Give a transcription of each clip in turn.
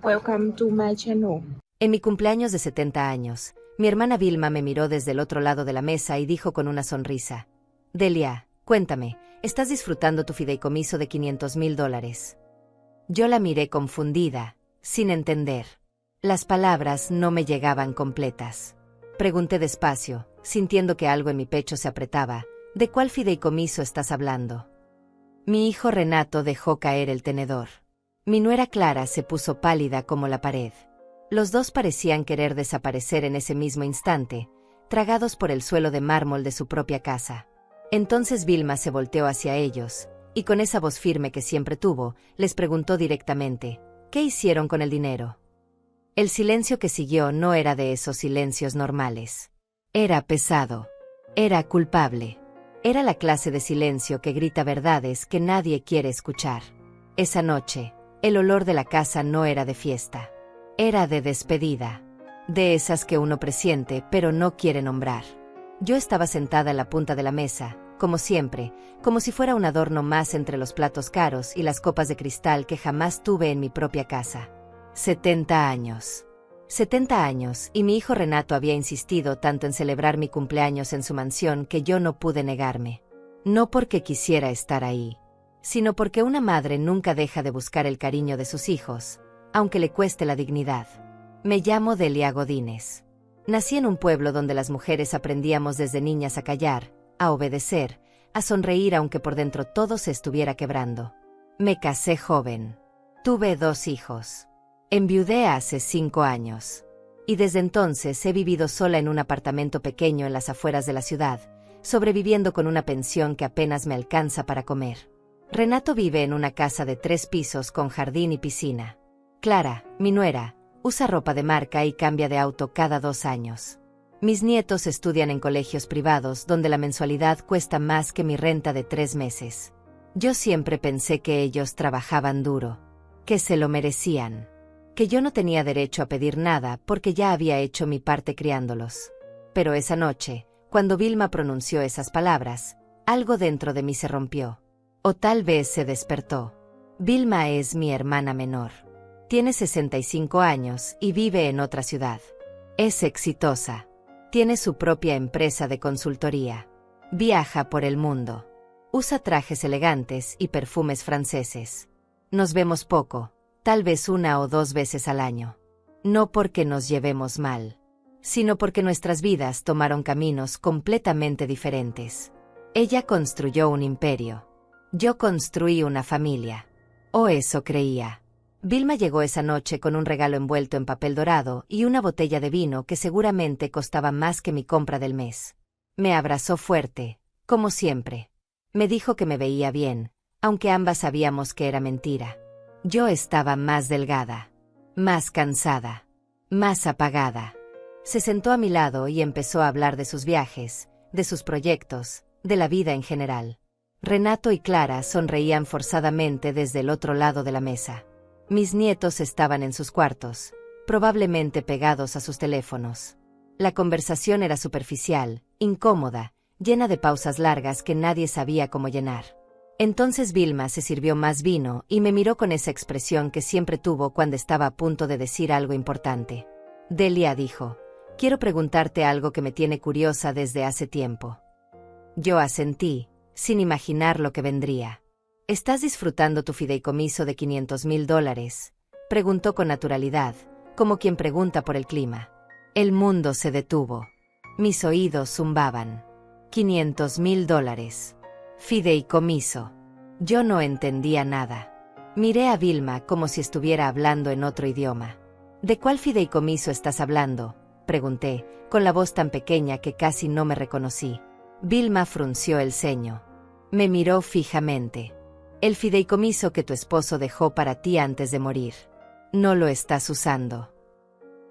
Welcome to my channel. En mi cumpleaños de 70 años, mi hermana Vilma me miró desde el otro lado de la mesa y dijo con una sonrisa: Delia, cuéntame, ¿estás disfrutando tu fideicomiso de $500,000? Yo la miré confundida, sin entender. Las palabras no me llegaban completas. Pregunté despacio, sintiendo que algo en mi pecho se apretaba: ¿de cuál fideicomiso estás hablando? Mi hijo Renato dejó caer el tenedor. Mi nuera Clara se puso pálida como la pared. Los dos parecían querer desaparecer en ese mismo instante, tragados por el suelo de mármol de su propia casa. Entonces Vilma se volteó hacia ellos, y con esa voz firme que siempre tuvo, les preguntó directamente: ¿qué hicieron con el dinero? El silencio que siguió no era de esos silencios normales. Era pesado. Era culpable. Era la clase de silencio que grita verdades que nadie quiere escuchar. Esa noche, el olor de la casa no era de fiesta. Era de despedida. De esas que uno presiente pero no quiere nombrar. Yo estaba sentada en la punta de la mesa, como siempre, como si fuera un adorno más entre los platos caros y las copas de cristal que jamás tuve en mi propia casa. 70 años. 70 años, y mi hijo Renato había insistido tanto en celebrar mi cumpleaños en su mansión que yo no pude negarme. No porque quisiera estar ahí, sino porque una madre nunca deja de buscar el cariño de sus hijos, aunque le cueste la dignidad. Me llamo Delia Godínez. Nací en un pueblo donde las mujeres aprendíamos desde niñas a callar, a obedecer, a sonreír aunque por dentro todo se estuviera quebrando. Me casé joven. Tuve 2 hijos. Enviudé hace 5 años. Y desde entonces he vivido sola en un apartamento pequeño en las afueras de la ciudad, sobreviviendo con una pensión que apenas me alcanza para comer. Renato vive en una casa de 3 pisos con jardín y piscina. Clara, mi nuera, usa ropa de marca y cambia de auto cada 2 años. Mis nietos estudian en colegios privados donde la mensualidad cuesta más que mi renta de 3 meses. Yo siempre pensé que ellos trabajaban duro, que se lo merecían, que yo no tenía derecho a pedir nada porque ya había hecho mi parte criándolos. Pero esa noche, cuando Vilma pronunció esas palabras, algo dentro de mí se rompió. O tal vez se despertó. Vilma es mi hermana menor. Tiene 65 años y vive en otra ciudad. Es exitosa. Tiene su propia empresa de consultoría. Viaja por el mundo. Usa trajes elegantes y perfumes franceses. Nos vemos poco, tal vez 1 o 2 veces al año. No porque nos llevemos mal, sino porque nuestras vidas tomaron caminos completamente diferentes. Ella construyó un imperio. Yo construí una familia. O eso creía. Vilma llegó esa noche con un regalo envuelto en papel dorado y una botella de vino que seguramente costaba más que mi compra del mes. Me abrazó fuerte, como siempre. Me dijo que me veía bien, aunque ambas sabíamos que era mentira. Yo estaba más delgada, más cansada, más apagada. Se sentó a mi lado y empezó a hablar de sus viajes, de sus proyectos, de la vida en general. Renato y Clara sonreían forzadamente desde el otro lado de la mesa. Mis nietos estaban en sus cuartos, probablemente pegados a sus teléfonos. La conversación era superficial, incómoda, llena de pausas largas que nadie sabía cómo llenar. Entonces Vilma se sirvió más vino y me miró con esa expresión que siempre tuvo cuando estaba a punto de decir algo importante. Delia, dijo, quiero preguntarte algo que me tiene curiosa desde hace tiempo. Yo asentí, sin imaginar lo que vendría. ¿Estás disfrutando tu fideicomiso de $500,000? Preguntó con naturalidad, como quien pregunta por el clima. El mundo se detuvo. Mis oídos zumbaban. $500,000. Fideicomiso. Yo no entendía nada. Miré a Vilma como si estuviera hablando en otro idioma. ¿De cuál fideicomiso estás hablando?, pregunté, con la voz tan pequeña que casi no me reconocí. Vilma frunció el ceño. Me miró fijamente. El fideicomiso que tu esposo dejó para ti antes de morir. No lo estás usando.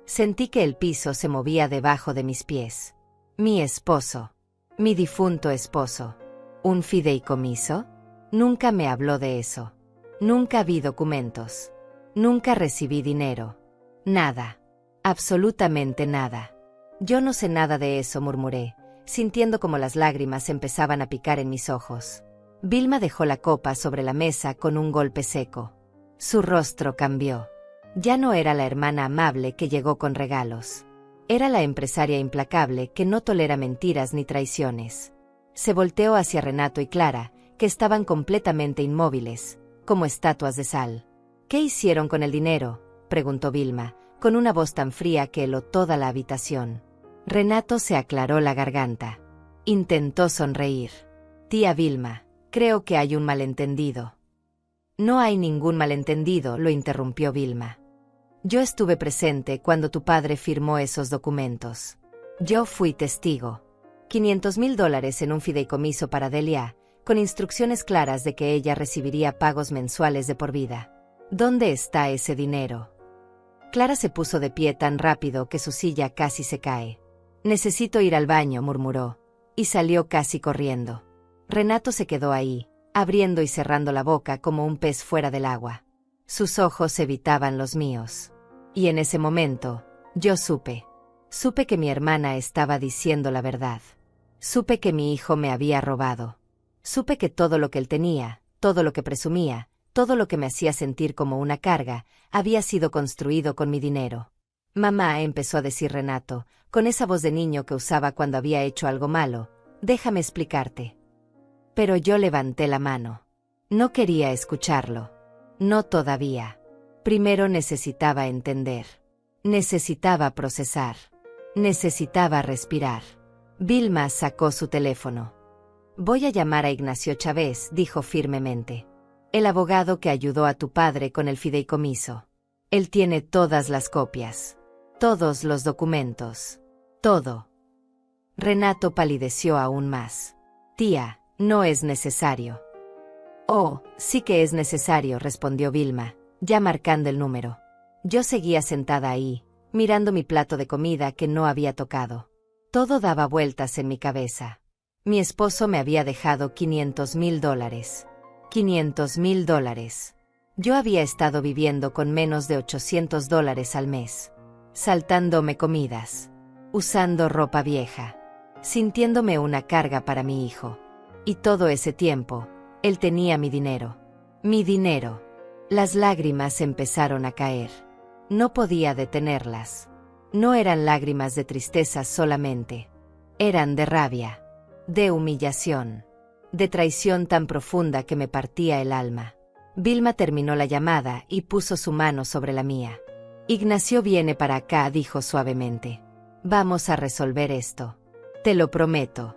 Sentí que el piso se movía debajo de mis pies. Mi esposo. Mi difunto esposo. ¿Un fideicomiso? Nunca me habló de eso. Nunca vi documentos. Nunca recibí dinero. Nada. Absolutamente nada. Yo no sé nada de eso, murmuré, sintiendo como las lágrimas empezaban a picar en mis ojos. Vilma dejó la copa sobre la mesa con un golpe seco. Su rostro cambió. Ya no era la hermana amable que llegó con regalos. Era la empresaria implacable que no tolera mentiras ni traiciones. Se volteó hacia Renato y Clara, que estaban completamente inmóviles, como estatuas de sal. ¿Qué hicieron con el dinero?, preguntó Vilma, con una voz tan fría que heló toda la habitación. Renato se aclaró la garganta. Intentó sonreír. Tía Vilma, creo que hay un malentendido. No hay ningún malentendido, lo interrumpió Vilma. Yo estuve presente cuando tu padre firmó esos documentos. Yo fui testigo. $500,000 en un fideicomiso para Delia, con instrucciones claras de que ella recibiría pagos mensuales de por vida. ¿Dónde está ese dinero? Clara se puso de pie tan rápido que su silla casi se cae. Necesito ir al baño, murmuró, y salió casi corriendo. Renato se quedó ahí, abriendo y cerrando la boca como un pez fuera del agua. Sus ojos evitaban los míos. Y en ese momento, yo supe que mi hermana estaba diciendo la verdad. Supe que mi hijo me había robado. Supe que todo lo que él tenía, todo lo que presumía, todo lo que me hacía sentir como una carga, había sido construido con mi dinero. Mamá, empezó a decir Renato, con esa voz de niño que usaba cuando había hecho algo malo, déjame explicarte. Pero yo levanté la mano. No quería escucharlo. No todavía. Primero necesitaba entender. Necesitaba procesar. Necesitaba respirar. Vilma sacó su teléfono. Voy a llamar a Ignacio Chávez, dijo firmemente. El abogado que ayudó a tu padre con el fideicomiso. Él tiene todas las copias. Todos los documentos. Todo. Renato palideció aún más. Tía, no es necesario. Oh, sí que es necesario, respondió Vilma, ya marcando el número. Yo seguía sentada ahí, mirando mi plato de comida que no había tocado. Todo daba vueltas en mi cabeza. Mi esposo me había dejado $500,000. $500,000. Yo había estado viviendo con menos de $800 al mes. Saltándome comidas. Usando ropa vieja. Sintiéndome una carga para mi hijo. Y todo ese tiempo, él tenía mi dinero. Mi dinero. Las lágrimas empezaron a caer. No podía detenerlas. No eran lágrimas de tristeza solamente. Eran de rabia. De humillación. De traición tan profunda que me partía el alma. Vilma terminó la llamada y puso su mano sobre la mía. Ignacio viene para acá, dijo suavemente. Vamos a resolver esto. Te lo prometo.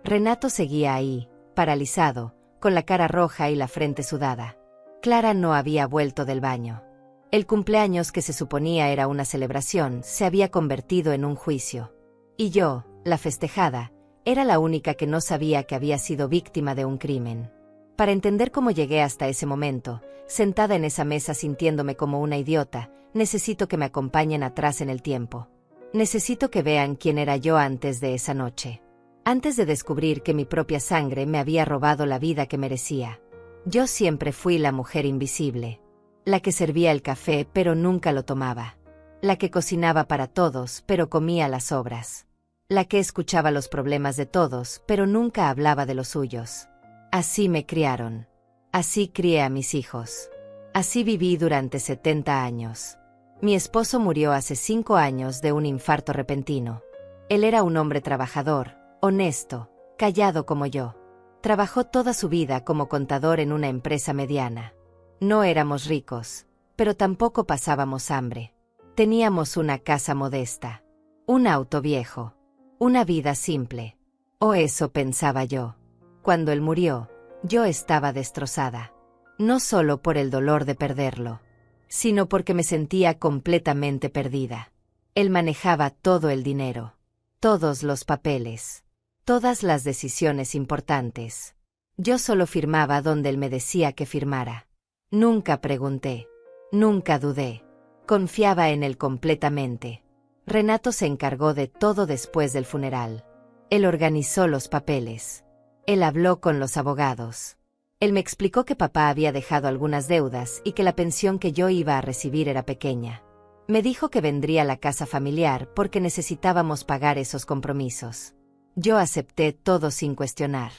Renato seguía ahí, paralizado, con la cara roja y la frente sudada. Clara no había vuelto del baño. El cumpleaños que se suponía era una celebración se había convertido en un juicio. Y yo, la festejada, era la única que no sabía que había sido víctima de un crimen. Para entender cómo llegué hasta ese momento, sentada en esa mesa sintiéndome como una idiota, necesito que me acompañen atrás en el tiempo. Necesito que vean quién era yo antes de esa noche. Antes de descubrir que mi propia sangre me había robado la vida que merecía. Yo siempre fui la mujer invisible. La que servía el café pero nunca lo tomaba. La que cocinaba para todos pero comía las sobras. La que escuchaba los problemas de todos pero nunca hablaba de los suyos. Así me criaron. Así crié a mis hijos. Así viví durante 70 años. Mi esposo murió hace 5 años de un infarto repentino. Él era un hombre trabajador, honesto, callado como yo. Trabajó toda su vida como contador en una empresa mediana. No éramos ricos, pero tampoco pasábamos hambre. Teníamos una casa modesta, un auto viejo, una vida simple. O eso pensaba yo. Cuando él murió, yo estaba destrozada. No solo por el dolor de perderlo, sino porque me sentía completamente perdida. Él manejaba todo el dinero, todos los papeles, todas las decisiones importantes. Yo solo firmaba donde él me decía que firmara. Nunca pregunté, nunca dudé. Confiaba en él completamente. Renato se encargó de todo después del funeral. Él organizó los papeles. Él habló con los abogados. Él me explicó que papá había dejado algunas deudas y que la pensión que yo iba a recibir era pequeña. Me dijo que vendría a la casa familiar porque necesitábamos pagar esos compromisos. Yo acepté todo sin cuestionar.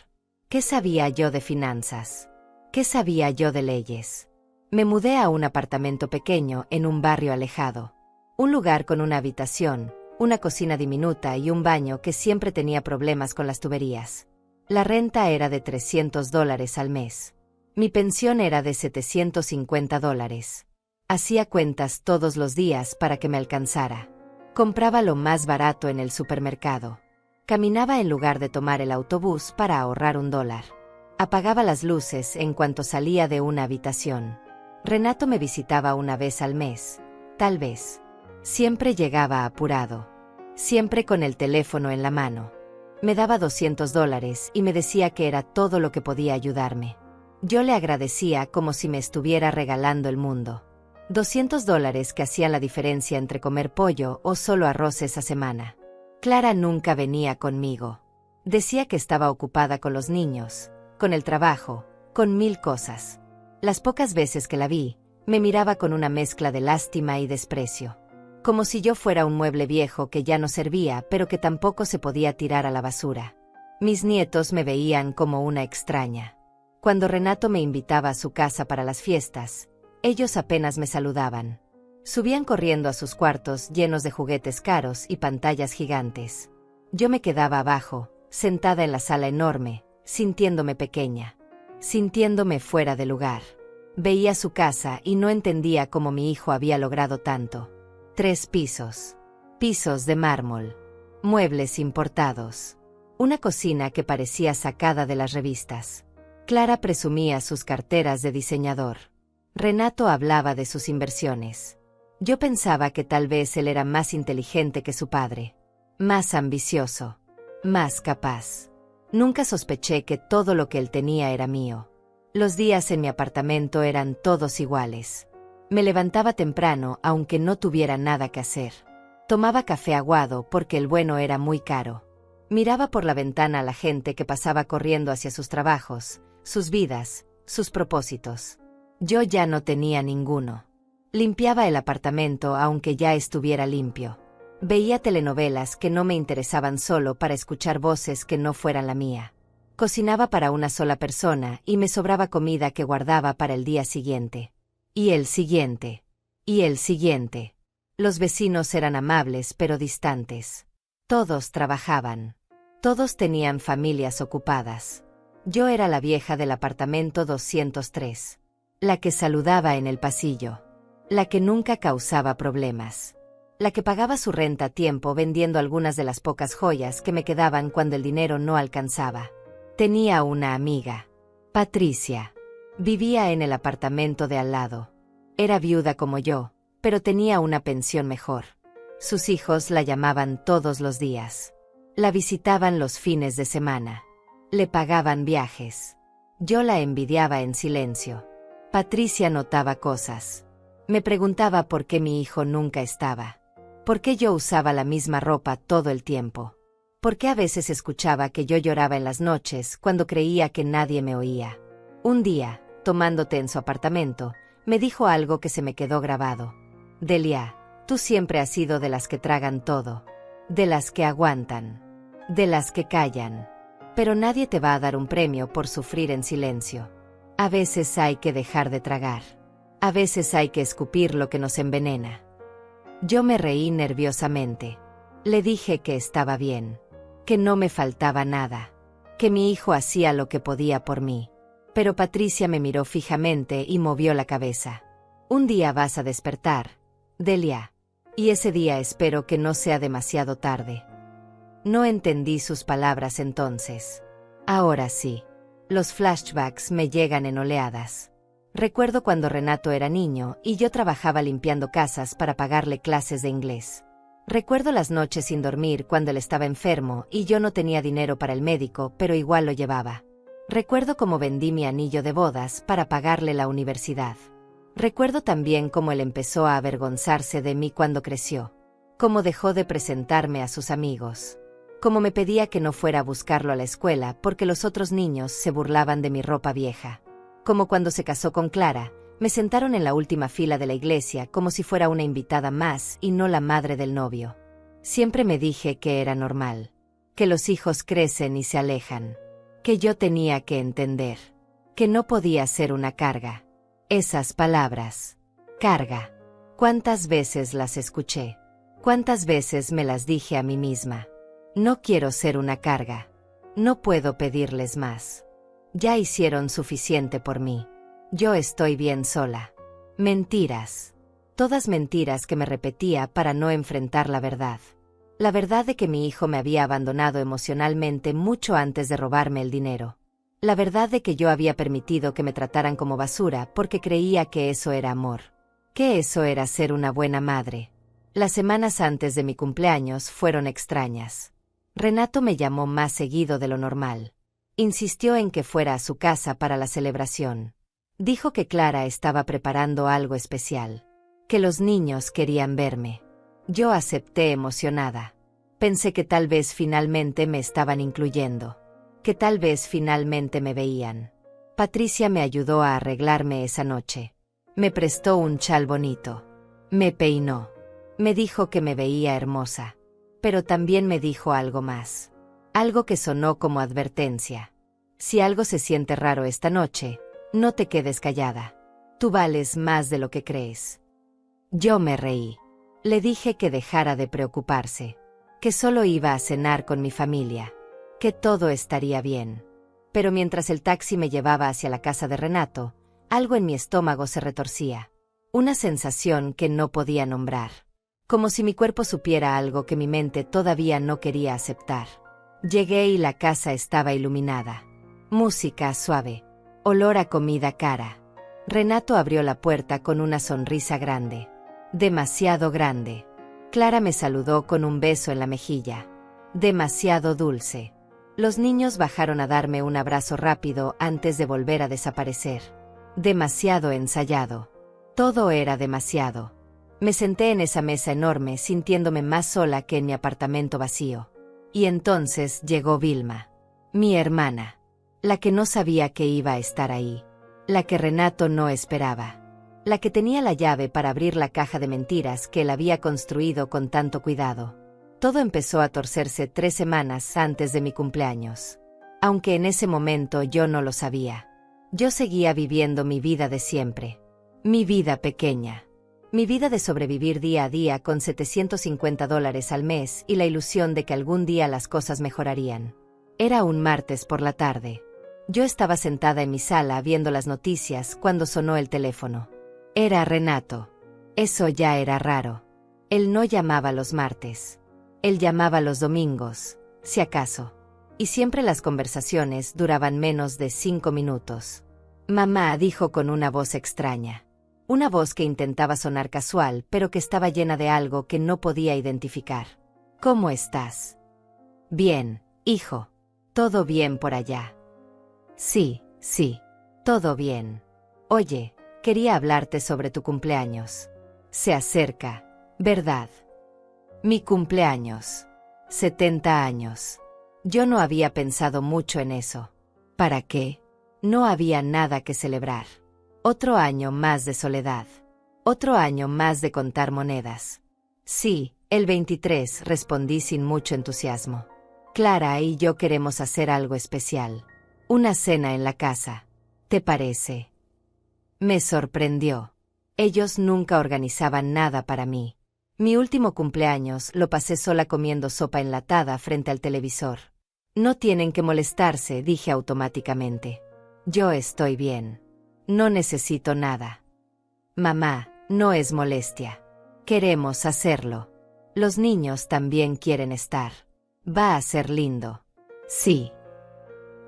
¿Qué sabía yo de finanzas? ¿Qué sabía yo de leyes? Me mudé a un apartamento pequeño en un barrio alejado. Un lugar con una habitación, una cocina diminuta y un baño que siempre tenía problemas con las tuberías. La renta era de $300 al mes. Mi pensión era de $750. Hacía cuentas todos los días para que me alcanzara. Compraba lo más barato en el supermercado. Caminaba en lugar de tomar el autobús para ahorrar $1. Apagaba las luces en cuanto salía de una habitación. Renato me visitaba una vez al mes, tal vez. Siempre llegaba apurado. Siempre con el teléfono en la mano. Me daba $200 y me decía que era todo lo que podía ayudarme. Yo le agradecía como si me estuviera regalando el mundo. $200 que hacían la diferencia entre comer pollo o solo arroz esa semana. Clara nunca venía conmigo. Decía que estaba ocupada con los niños, con el trabajo, con 1000 cosas. Las pocas veces que la vi, me miraba con una mezcla de lástima y desprecio. Como si yo fuera un mueble viejo que ya no servía, pero que tampoco se podía tirar a la basura. Mis nietos me veían como una extraña. Cuando Renato me invitaba a su casa para las fiestas, ellos apenas me saludaban. Subían corriendo a sus cuartos llenos de juguetes caros y pantallas gigantes. Yo me quedaba abajo, sentada en la sala enorme, sintiéndome pequeña. Sintiéndome fuera de lugar. Veía su casa y no entendía cómo mi hijo había logrado tanto. 3 pisos. Pisos de mármol. Muebles importados. Una cocina que parecía sacada de las revistas. Clara presumía sus carteras de diseñador. Renato hablaba de sus inversiones. Yo pensaba que tal vez él era más inteligente que su padre. Más ambicioso. Más capaz. Nunca sospeché que todo lo que él tenía era mío. Los días en mi apartamento eran todos iguales. Me levantaba temprano aunque no tuviera nada que hacer. Tomaba café aguado porque el bueno era muy caro. Miraba por la ventana a la gente que pasaba corriendo hacia sus trabajos, sus vidas, sus propósitos. Yo ya no tenía ninguno. Limpiaba el apartamento aunque ya estuviera limpio. Veía telenovelas que no me interesaban solo para escuchar voces que no fueran la mía. Cocinaba para una sola persona y me sobraba comida que guardaba para el día siguiente. Y el siguiente. Y el siguiente. Los vecinos eran amables pero distantes. Todos trabajaban. Todos tenían familias ocupadas. Yo era la vieja del apartamento 203. La que saludaba en el pasillo. La que nunca causaba problemas. La que pagaba su renta a tiempo vendiendo algunas de las pocas joyas que me quedaban cuando el dinero no alcanzaba. Tenía una amiga. Patricia. Vivía en el apartamento de al lado. Era viuda como yo, pero tenía una pensión mejor. Sus hijos la llamaban todos los días. La visitaban los fines de semana. Le pagaban viajes. Yo la envidiaba en silencio. Patricia notaba cosas. Me preguntaba por qué mi hijo nunca estaba. ¿Por qué yo usaba la misma ropa todo el tiempo? ¿Por qué a veces escuchaba que yo lloraba en las noches cuando creía que nadie me oía? Un día, tomando té en su apartamento, me dijo algo que se me quedó grabado. Delia, tú siempre has sido de las que tragan todo. De las que aguantan. De las que callan. Pero nadie te va a dar un premio por sufrir en silencio. A veces hay que dejar de tragar. A veces hay que escupir lo que nos envenena. Yo me reí nerviosamente. Le dije que estaba bien. Que no me faltaba nada. Que mi hijo hacía lo que podía por mí. Pero Patricia me miró fijamente y movió la cabeza. Un día vas a despertar, Delia. Y ese día espero que no sea demasiado tarde. No entendí sus palabras entonces. Ahora sí. Los flashbacks me llegan en oleadas. Recuerdo cuando Renato era niño y yo trabajaba limpiando casas para pagarle clases de inglés. Recuerdo las noches sin dormir cuando él estaba enfermo y yo no tenía dinero para el médico, pero igual lo llevaba. Recuerdo cómo vendí mi anillo de bodas para pagarle la universidad. Recuerdo también cómo él empezó a avergonzarse de mí cuando creció. Cómo dejó de presentarme a sus amigos. Cómo me pedía que no fuera a buscarlo a la escuela porque los otros niños se burlaban de mi ropa vieja. Como cuando se casó con Clara, me sentaron en la última fila de la iglesia como si fuera una invitada más y no la madre del novio. Siempre me dije que era normal. Que los hijos crecen y se alejan. Que yo tenía que entender. Que no podía ser una carga. Esas palabras. Carga. ¿Cuántas veces las escuché? ¿Cuántas veces me las dije a mí misma? No quiero ser una carga. No puedo pedirles más. Ya hicieron suficiente por mí. Yo estoy bien sola. Mentiras. Todas mentiras que me repetía para no enfrentar la verdad. La verdad de que mi hijo me había abandonado emocionalmente mucho antes de robarme el dinero. La verdad de que yo había permitido que me trataran como basura porque creía que eso era amor. Que eso era ser una buena madre. Las semanas antes de mi cumpleaños fueron extrañas. Renato me llamó más seguido de lo normal. Insistió en que fuera a su casa para la celebración. Dijo que Clara estaba preparando algo especial. Que los niños querían verme. Yo acepté emocionada. Pensé que tal vez finalmente me estaban incluyendo. Que tal vez finalmente me veían. Patricia me ayudó a arreglarme esa noche. Me prestó un chal bonito. Me peinó. Me dijo que me veía hermosa. Pero también me dijo algo más. Algo que sonó como advertencia. Si algo se siente raro esta noche, no te quedes callada. Tú vales más de lo que crees. Yo me reí. Le dije que dejara de preocuparse. Que solo iba a cenar con mi familia. Que todo estaría bien. Pero mientras el taxi me llevaba hacia la casa de Renato, algo en mi estómago se retorcía. Una sensación que no podía nombrar. Como si mi cuerpo supiera algo que mi mente todavía no quería aceptar. Llegué y la casa estaba iluminada. Música suave. Olor a comida cara. Renato abrió la puerta con una sonrisa grande. Demasiado grande. Clara me saludó con un beso en la mejilla. Demasiado dulce. Los niños bajaron a darme un abrazo rápido antes de volver a desaparecer. Demasiado ensayado. Todo era demasiado. Me senté en esa mesa enorme sintiéndome más sola que en mi apartamento vacío. Y entonces llegó Vilma. Mi hermana. La que no sabía que iba a estar ahí. La que Renato no esperaba. La que tenía la llave para abrir la caja de mentiras que él había construido con tanto cuidado. Todo empezó a torcerse 3 semanas antes de mi cumpleaños. Aunque en ese momento yo no lo sabía. Yo seguía viviendo mi vida de siempre. Mi vida pequeña. Mi vida de sobrevivir día a día con $750 al mes y la ilusión de que algún día las cosas mejorarían. Era un martes por la tarde. Yo estaba sentada en mi sala viendo las noticias cuando sonó el teléfono. Era Renato. Eso ya era raro. Él no llamaba los martes. Él llamaba los domingos, si acaso. Y siempre las conversaciones duraban menos de 5 minutos. Mamá, dijo con una voz extraña. Una voz que intentaba sonar casual, pero que estaba llena de algo que no podía identificar. ¿Cómo estás? Bien, hijo. ¿Todo bien por allá? Sí, todo bien. Oye, quería hablarte sobre tu cumpleaños. Se acerca, ¿verdad? Mi cumpleaños. 70 años. Yo no había pensado mucho en eso. ¿Para qué? No había nada que celebrar. Otro año más de soledad. Otro año más de contar monedas. Sí, el 23, respondí sin mucho entusiasmo. Clara y yo queremos hacer algo especial. Una cena en la casa. ¿Te parece? Me sorprendió. Ellos nunca organizaban nada para mí. Mi último cumpleaños lo pasé sola comiendo sopa enlatada frente al televisor. No tienen que molestarse, dije automáticamente. Yo estoy bien. No necesito nada. Mamá, no es molestia. Queremos hacerlo. Los niños también quieren estar. Va a ser lindo. Sí.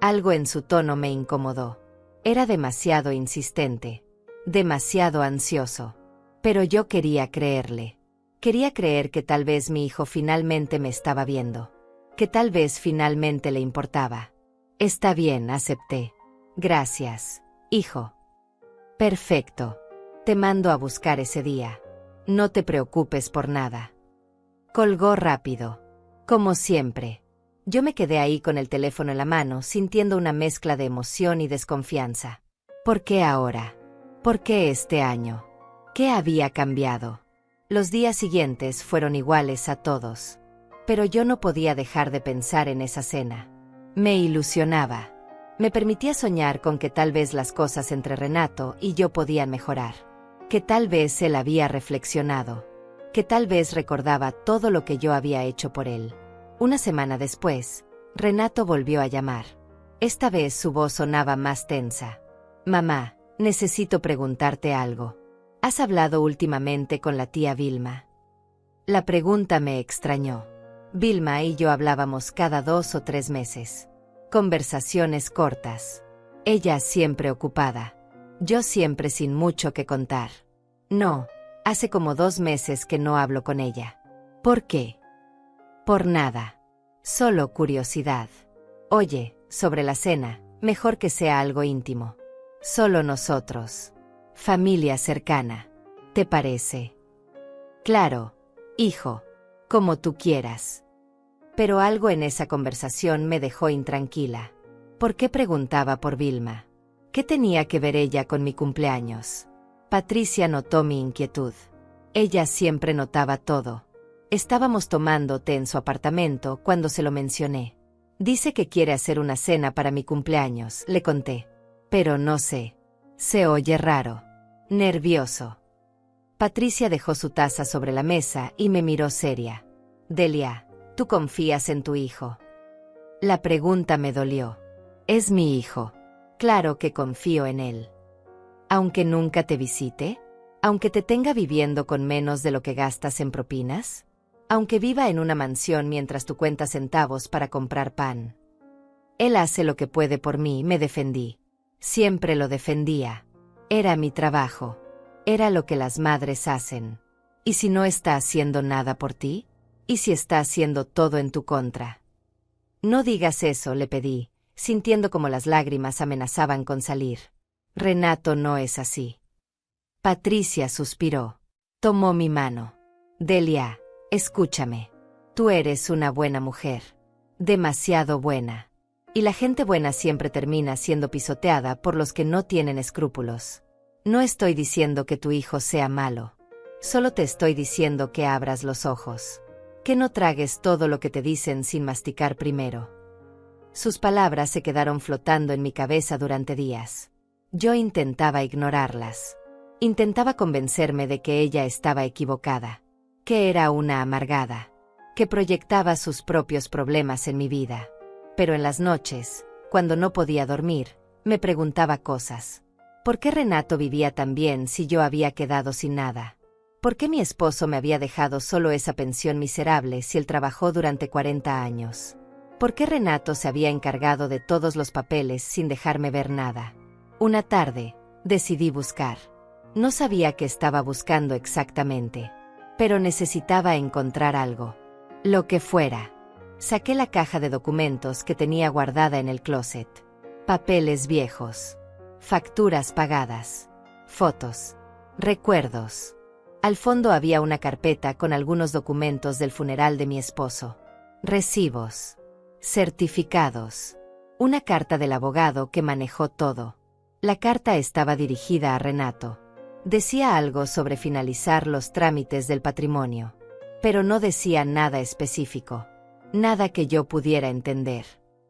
Algo en su tono me incomodó. Era demasiado insistente. Demasiado ansioso. Pero yo quería creerle. Quería creer que tal vez mi hijo finalmente me estaba viendo. Que tal vez finalmente le importaba. Está bien, acepté. Gracias, hijo. Perfecto. Te mando a buscar ese día. No te preocupes por nada. Colgó rápido. Como siempre. Yo me quedé ahí con el teléfono en la mano, sintiendo una mezcla de emoción y desconfianza. ¿Por qué ahora? ¿Por qué este año? ¿Qué había cambiado? Los días siguientes fueron iguales a todos. Pero yo no podía dejar de pensar en esa cena. Me ilusionaba. Me permitía soñar con que tal vez las cosas entre Renato y yo podían mejorar. Que tal vez él había reflexionado. Que tal vez recordaba todo lo que yo había hecho por él. Una semana después, Renato volvió a llamar. Esta vez su voz sonaba más tensa. Mamá, necesito preguntarte algo. ¿Has hablado últimamente con la tía Vilma? La pregunta me extrañó. Vilma y yo hablábamos cada 2 o 3 meses. Conversaciones cortas. Ella siempre ocupada. Yo siempre sin mucho que contar. No, hace como 2 meses que no hablo con ella. ¿Por qué? Por nada. Solo curiosidad. Oye, sobre la cena, mejor que sea algo íntimo. Solo nosotros. Familia cercana. ¿Te parece? Claro, hijo. Como tú quieras. Pero algo en esa conversación me dejó intranquila. ¿Por qué preguntaba por Vilma? ¿Qué tenía que ver ella con mi cumpleaños? Patricia notó mi inquietud. Ella siempre notaba todo. Estábamos tomando té en su apartamento cuando se lo mencioné. Dice que quiere hacer una cena para mi cumpleaños, le conté. Pero no sé. Se oye raro. Nervioso. Patricia dejó su taza sobre la mesa y me miró seria. Delia, ¿tú confías en tu hijo? La pregunta me dolió. Es mi hijo. Claro que confío en él. Aunque nunca te visite, aunque te tenga viviendo con menos de lo que gastas en propinas, aunque viva en una mansión mientras tú cuentas centavos para comprar pan. Él hace lo que puede por mí, me defendí. Siempre lo defendía. Era mi trabajo. Era lo que las madres hacen. ¿Y si no está haciendo nada por ti? ¿Y si está haciendo todo en tu contra? No digas eso, le pedí, sintiendo como las lágrimas amenazaban con salir. Renato no es así. Patricia suspiró. Tomó mi mano. Delia, escúchame. Tú eres una buena mujer. Demasiado buena. Y la gente buena siempre termina siendo pisoteada por los que no tienen escrúpulos. No estoy diciendo que tu hijo sea malo. Solo te estoy diciendo que abras los ojos. Que no tragues todo lo que te dicen sin masticar primero. Sus palabras se quedaron flotando en mi cabeza durante días. Yo intentaba ignorarlas. Intentaba convencerme de que ella estaba equivocada. Que era una amargada. Que proyectaba sus propios problemas en mi vida. Pero en las noches, cuando no podía dormir, me preguntaba cosas. ¿Por qué Renato vivía tan bien si yo había quedado sin nada? ¿Por qué mi esposo me había dejado solo esa pensión miserable si él trabajó durante 40 años? ¿Por qué Renato se había encargado de todos los papeles sin dejarme ver nada? Una tarde, decidí buscar. No sabía qué estaba buscando exactamente, pero necesitaba encontrar algo. Lo que fuera. Saqué la caja de documentos que tenía guardada en el closet. Papeles viejos. Facturas pagadas. Fotos. Recuerdos. Al fondo había una carpeta con algunos documentos del funeral de mi esposo. Recibos. Certificados. Una carta del abogado que manejó todo. La carta estaba dirigida a Renato. Decía algo sobre finalizar los trámites del patrimonio. Pero no decía nada específico. Nada que yo pudiera entender.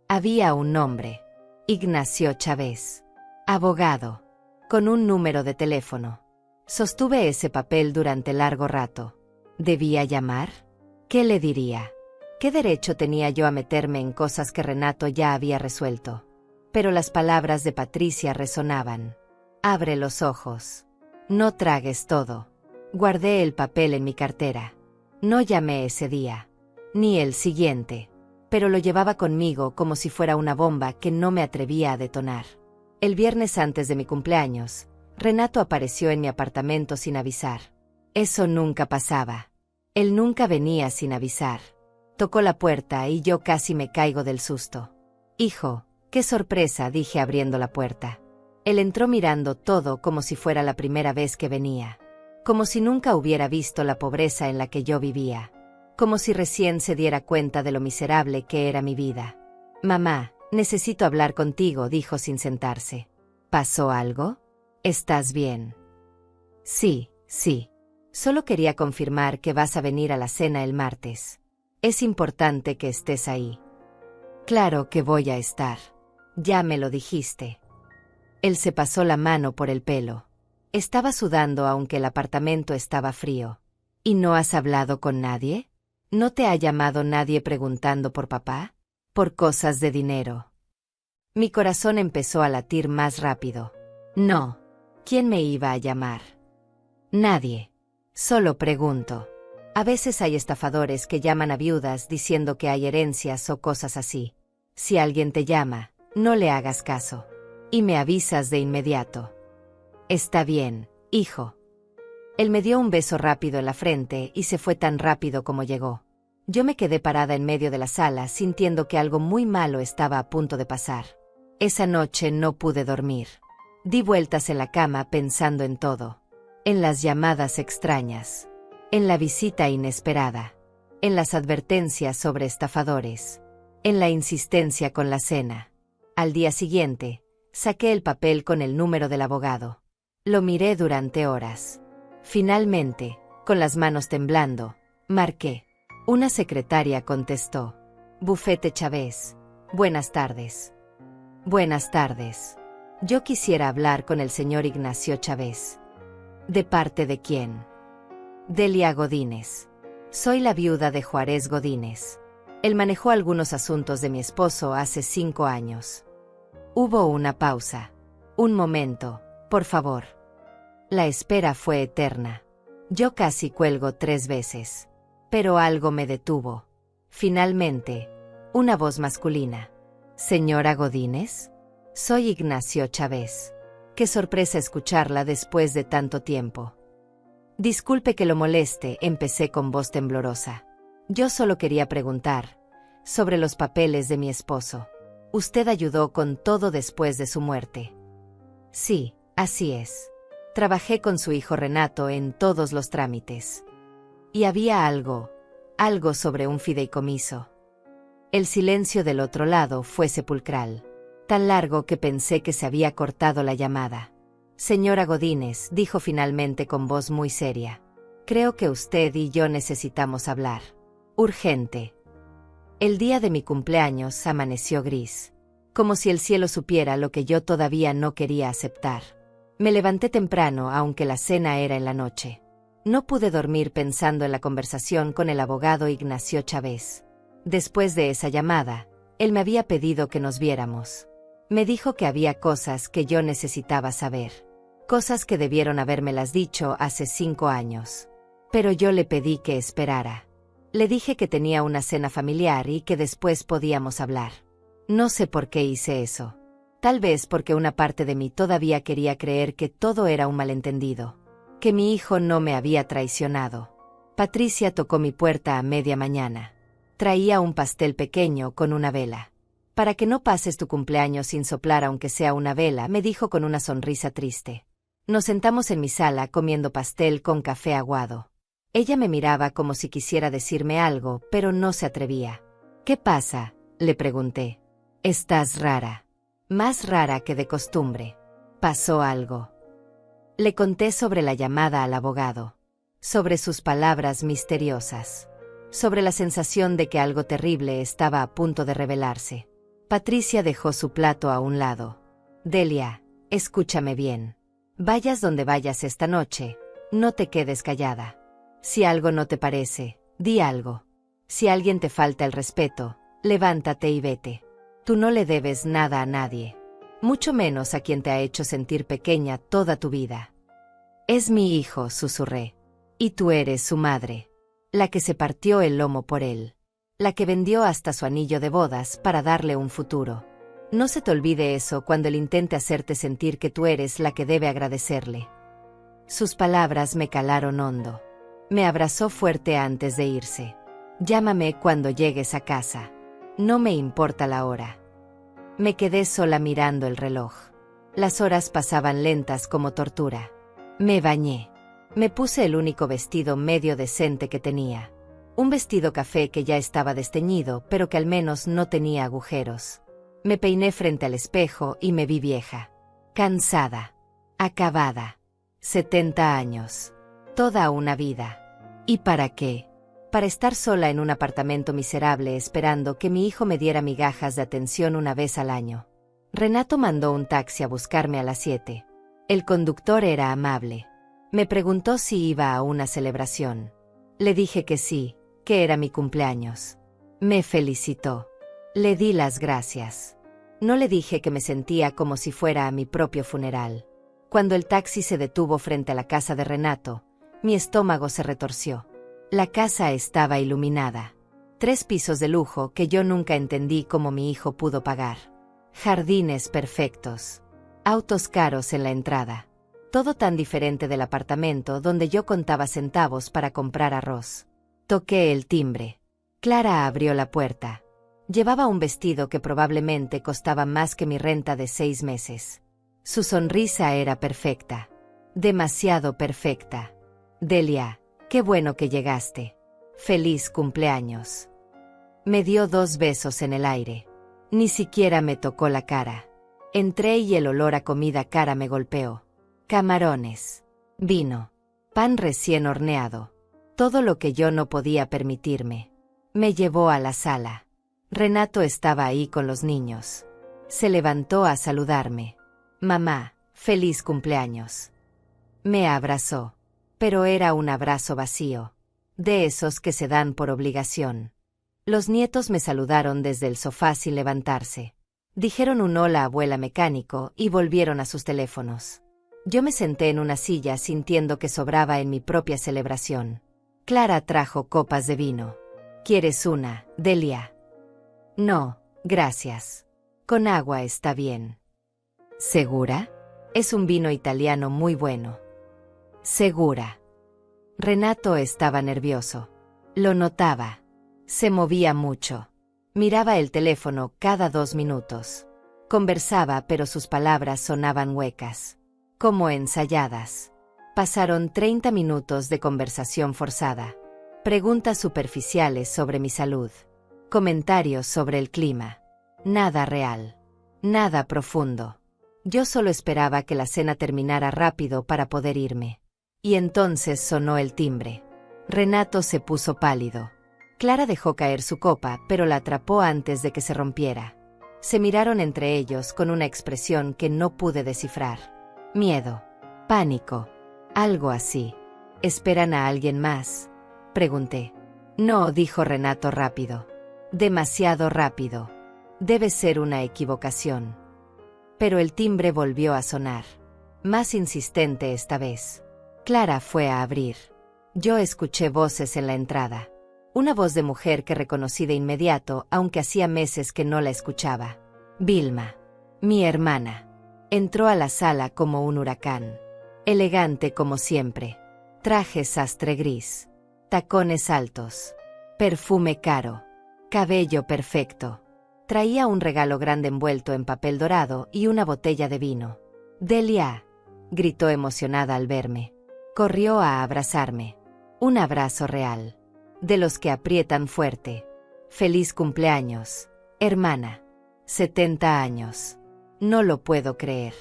Había un nombre. Ignacio Chávez. Abogado. Con un número de teléfono. Sostuve ese papel durante largo rato. ¿Debía llamar? ¿Qué le diría? ¿Qué derecho tenía yo a meterme en cosas que Renato ya había resuelto? Pero las palabras de Patricia resonaban. Abre los ojos. No tragues todo. Guardé el papel en mi cartera. No llamé ese día. Ni el siguiente. Pero lo llevaba conmigo como si fuera una bomba que no me atrevía a detonar. El viernes antes de mi cumpleaños, Renato apareció en mi apartamento sin avisar. Eso nunca pasaba. Él nunca venía sin avisar. Tocó la puerta y yo casi me caigo del susto. Hijo, qué sorpresa, dije abriendo la puerta. Él entró mirando todo como si fuera la primera vez que venía. Como si nunca hubiera visto la pobreza en la que yo vivía. Como si recién se diera cuenta de lo miserable que era mi vida. Mamá, necesito hablar contigo, dijo sin sentarse. ¿Pasó algo? ¿Estás bien? Sí, sí. Solo quería confirmar que vas a venir a la cena el martes. Es importante que estés ahí. Claro que voy a estar. Ya me lo dijiste. Él se pasó la mano por el pelo. Estaba sudando aunque el apartamento estaba frío. ¿Y no has hablado con nadie? ¿No te ha llamado nadie preguntando por papá? Por cosas de dinero. Mi corazón empezó a latir más rápido. No. ¿Quién me iba a llamar? Nadie. Solo pregunto. A veces hay estafadores que llaman a viudas diciendo que hay herencias o cosas así. Si alguien te llama, no le hagas caso. Y me avisas de inmediato. Está bien, hijo. Él me dio un beso rápido en la frente y se fue tan rápido como llegó. Yo me quedé parada en medio de la sala sintiendo que algo muy malo estaba a punto de pasar. Esa noche no pude dormir. Di vueltas en la cama pensando en todo. En las llamadas extrañas. En la visita inesperada. En las advertencias sobre estafadores. En la insistencia con la cena. Al día siguiente, saqué el papel con el número del abogado. Lo miré durante horas. Finalmente, con las manos temblando, marqué. Una secretaria contestó. Bufete Chávez. Buenas tardes. Buenas tardes. Yo quisiera hablar con el señor Ignacio Chávez. ¿De parte de quién? Delia Godínez. Soy la viuda de Juárez Godínez. Él manejó algunos asuntos de mi esposo hace 5 años. Hubo una pausa. Un momento, por favor. La espera fue eterna. Yo casi cuelgo 3 veces. Pero algo me detuvo. Finalmente, una voz masculina. ¿Señora Godínez? Soy Ignacio Chávez. Qué sorpresa escucharla después de tanto tiempo. Disculpe que lo moleste, empecé con voz temblorosa. Yo solo quería preguntar sobre los papeles de mi esposo. Usted ayudó con todo después de su muerte. Sí, así es. Trabajé con su hijo Renato en todos los trámites. Y había algo sobre un fideicomiso. El silencio del otro lado fue sepulcral. Tan largo que pensé que se había cortado la llamada. Señora Godínez, dijo finalmente con voz muy seria. Creo que usted y yo necesitamos hablar. Urgente. El día de mi cumpleaños amaneció gris. Como si el cielo supiera lo que yo todavía no quería aceptar. Me levanté temprano aunque la cena era en la noche. No pude dormir pensando en la conversación con el abogado Ignacio Chávez. Después de esa llamada, él me había pedido que nos viéramos. Me dijo que había cosas que yo necesitaba saber. Cosas que debieron habérmelas dicho hace 5 años. Pero yo le pedí que esperara. Le dije que tenía una cena familiar y que después podíamos hablar. No sé por qué hice eso. Tal vez porque una parte de mí todavía quería creer que todo era un malentendido. Que mi hijo no me había traicionado. Patricia tocó mi puerta a media mañana. Traía un pastel pequeño con una vela. Para que no pases tu cumpleaños sin soplar aunque sea una vela, me dijo con una sonrisa triste. Nos sentamos en mi sala comiendo pastel con café aguado. Ella me miraba como si quisiera decirme algo, pero no se atrevía. ¿Qué pasa?, le pregunté. Estás rara. Más rara que de costumbre. ¿Pasó algo? Le conté sobre la llamada al abogado. Sobre sus palabras misteriosas. Sobre la sensación de que algo terrible estaba a punto de revelarse. Patricia dejó su plato a un lado. Delia, escúchame bien. Vayas donde vayas esta noche, no te quedes callada. Si algo no te parece, di algo. Si alguien te falta el respeto, levántate y vete. Tú no le debes nada a nadie. Mucho menos a quien te ha hecho sentir pequeña toda tu vida. Es mi hijo, susurré. Y tú eres su madre. La que se partió el lomo por él. La que vendió hasta su anillo de bodas para darle un futuro. No se te olvide eso cuando él intente hacerte sentir que tú eres la que debe agradecerle. Sus palabras me calaron hondo. Me abrazó fuerte antes de irse. Llámame cuando llegues a casa. No me importa la hora. Me quedé sola mirando el reloj. Las horas pasaban lentas como tortura. Me bañé. Me puse el único vestido medio decente que tenía. Un vestido café que ya estaba desteñido, pero que al menos no tenía agujeros. Me peiné frente al espejo y me vi vieja. Cansada. Acabada. 70 años. Toda una vida. ¿Y para qué? Para estar sola en un apartamento miserable esperando que mi hijo me diera migajas de atención una vez al año. Renato mandó un taxi a buscarme a las 7. El conductor era amable. Me preguntó si iba a una celebración. Le dije que sí, que era mi cumpleaños. Me felicitó. Le di las gracias. No le dije que me sentía como si fuera a mi propio funeral. Cuando el taxi se detuvo frente a la casa de Renato, mi estómago se retorció. La casa estaba iluminada. 3 pisos de lujo que yo nunca entendí cómo mi hijo pudo pagar. Jardines perfectos. Autos caros en la entrada. Todo tan diferente del apartamento donde yo contaba centavos para comprar arroz. Toqué el timbre. Clara abrió la puerta. Llevaba un vestido que probablemente costaba más que mi renta de 6 meses. Su sonrisa era perfecta. Demasiado perfecta. Delia, qué bueno que llegaste. Feliz cumpleaños. Me dio 2 besos en el aire. Ni siquiera me tocó la cara. Entré y el olor a comida cara me golpeó. Camarones, vino, pan recién horneado. Todo lo que yo no podía permitirme. Me llevó a la sala. Renato estaba ahí con los niños. Se levantó a saludarme. Mamá, feliz cumpleaños. Me abrazó. Pero era un abrazo vacío. De esos que se dan por obligación. Los nietos me saludaron desde el sofá sin levantarse. Dijeron un hola abuela mecánico y volvieron a sus teléfonos. Yo me senté en una silla sintiendo que sobraba en mi propia celebración. Clara trajo copas de vino. ¿Quieres una, Delia? No, gracias. Con agua está bien. ¿Segura? Es un vino italiano muy bueno. Segura. Renato estaba nervioso. Lo notaba. Se movía mucho. Miraba el teléfono cada 2 minutos. Conversaba, pero sus palabras sonaban huecas. Como ensayadas. Pasaron 30 minutos de conversación forzada. Preguntas superficiales sobre mi salud. Comentarios sobre el clima. Nada real. Nada profundo. Yo solo esperaba que la cena terminara rápido para poder irme. Y entonces sonó el timbre. Renato se puso pálido. Clara dejó caer su copa, pero la atrapó antes de que se rompiera. Se miraron entre ellos con una expresión que no pude descifrar. Miedo. Pánico. Algo así. ¿Esperan a alguien más?, pregunté. No, dijo Renato rápido. Demasiado rápido. Debe ser una equivocación. Pero el timbre volvió a sonar. Más insistente esta vez. Clara fue a abrir. Yo escuché voces en la entrada. Una voz de mujer que reconocí de inmediato, aunque hacía meses que no la escuchaba. Vilma. Mi hermana. Entró a la sala como un huracán. Elegante como siempre. Traje sastre gris. Tacones altos. Perfume caro. Cabello perfecto. Traía un regalo grande envuelto en papel dorado y una botella de vino. Delia, gritó emocionada al verme. Corrió a abrazarme. Un abrazo real. De los que aprietan fuerte. Feliz cumpleaños, hermana. 70 años. No lo puedo creer.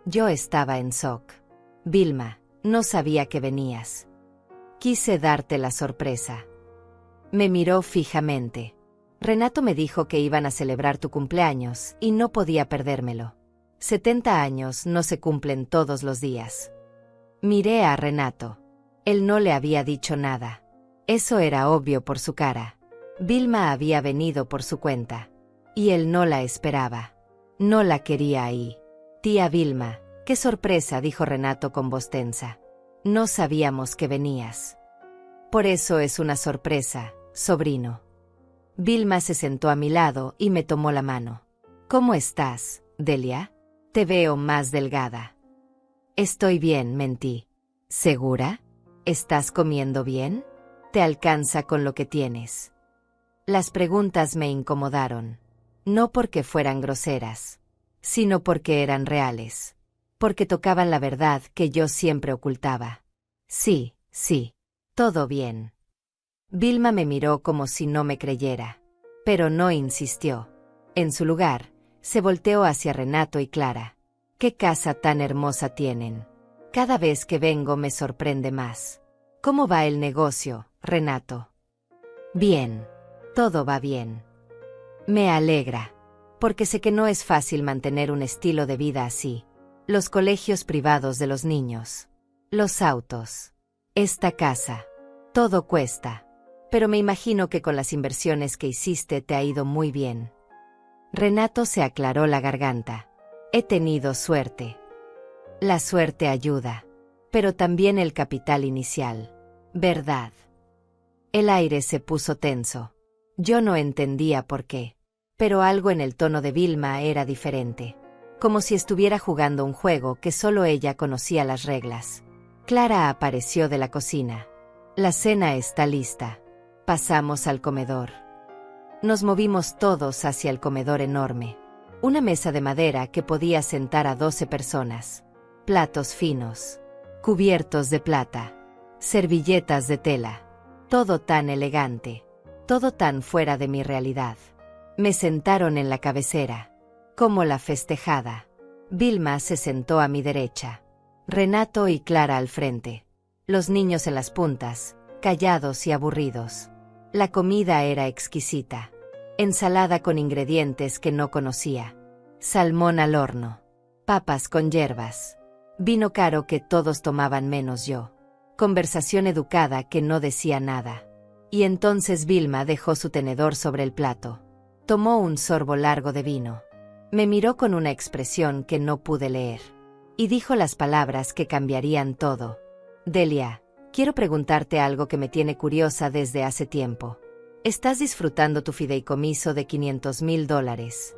Yo estaba en shock. Vilma, no sabía que venías. Quise darte la sorpresa. Me miró fijamente. Renato me dijo que iban a celebrar tu cumpleaños y no podía perdérmelo. 70 años no se cumplen todos los días. Miré a Renato. Él no le había dicho nada. Eso era obvio por su cara. Vilma había venido por su cuenta. Y él no la esperaba. No la quería ahí. Tía Vilma, qué sorpresa, dijo Renato con voz tensa. No sabíamos que venías. Por eso es una sorpresa, sobrino. Vilma se sentó a mi lado y me tomó la mano. ¿Cómo estás, Delia? Te veo más delgada. Estoy bien, mentí. ¿Segura? ¿Estás comiendo bien? ¿Te alcanza con lo que tienes? Las preguntas me incomodaron. No porque fueran groseras, sino porque eran reales. Porque tocaban la verdad que yo siempre ocultaba. Sí, todo bien. Vilma me miró como si no me creyera. Pero no insistió. En su lugar, se volteó hacia Renato y Clara. ¿Qué casa tan hermosa tienen? Cada vez que vengo me sorprende más. ¿Cómo va el negocio, Renato? Bien. Todo va bien. Me alegra. Porque sé que no es fácil mantener un estilo de vida así. Los colegios privados de los niños. Los autos. Esta casa. Todo cuesta. Pero me imagino que con las inversiones que hiciste te ha ido muy bien. Renato se aclaró la garganta. He tenido suerte. La suerte ayuda. Pero también el capital inicial. ¿Verdad? El aire se puso tenso. Yo no entendía por qué. Pero algo en el tono de Vilma era diferente. Como si estuviera jugando un juego que solo ella conocía las reglas. Clara apareció de la cocina. La cena está lista. Pasamos al comedor. Nos movimos todos hacia el comedor enorme. Una mesa de madera que podía sentar a 12 personas. Platos finos. Cubiertos de plata. Servilletas de tela. Todo tan elegante. Todo tan fuera de mi realidad. Me sentaron en la cabecera. Como la festejada. Vilma se sentó a mi derecha. Renato y Clara al frente. Los niños en las puntas, callados y aburridos. La comida era exquisita. Ensalada con ingredientes que no conocía. Salmón al horno. Papas con hierbas. Vino caro que todos tomaban menos yo. Conversación educada que no decía nada. Y entonces Vilma dejó su tenedor sobre el plato. Tomó un sorbo largo de vino. Me miró con una expresión que no pude leer. Y dijo las palabras que cambiarían todo. Delia, quiero preguntarte algo que me tiene curiosa desde hace tiempo. ¿Estás disfrutando tu fideicomiso de $500,000?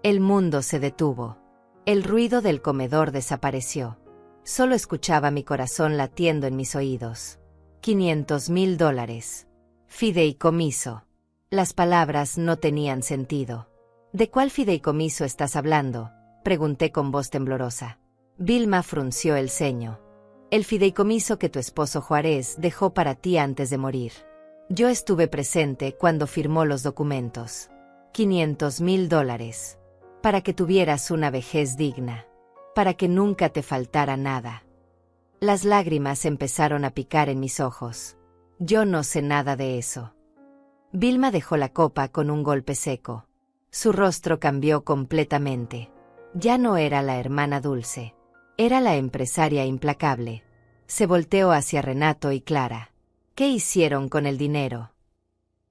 El mundo se detuvo. El ruido del comedor desapareció. Solo escuchaba mi corazón latiendo en mis oídos. $500,000. Fideicomiso. Las palabras no tenían sentido. ¿De cuál fideicomiso estás hablando?, pregunté con voz temblorosa. Vilma frunció el ceño. El fideicomiso que tu esposo Juárez dejó para ti antes de morir. Yo estuve presente cuando firmó los documentos. $500,000. Para que tuvieras una vejez digna. Para que nunca te faltara nada. Las lágrimas empezaron a picar en mis ojos. Yo no sé nada de eso. Vilma dejó la copa con un golpe seco. Su rostro cambió completamente. Ya no era la hermana dulce. Era la empresaria implacable. Se volteó hacia Renato y Clara. ¿Qué hicieron con el dinero?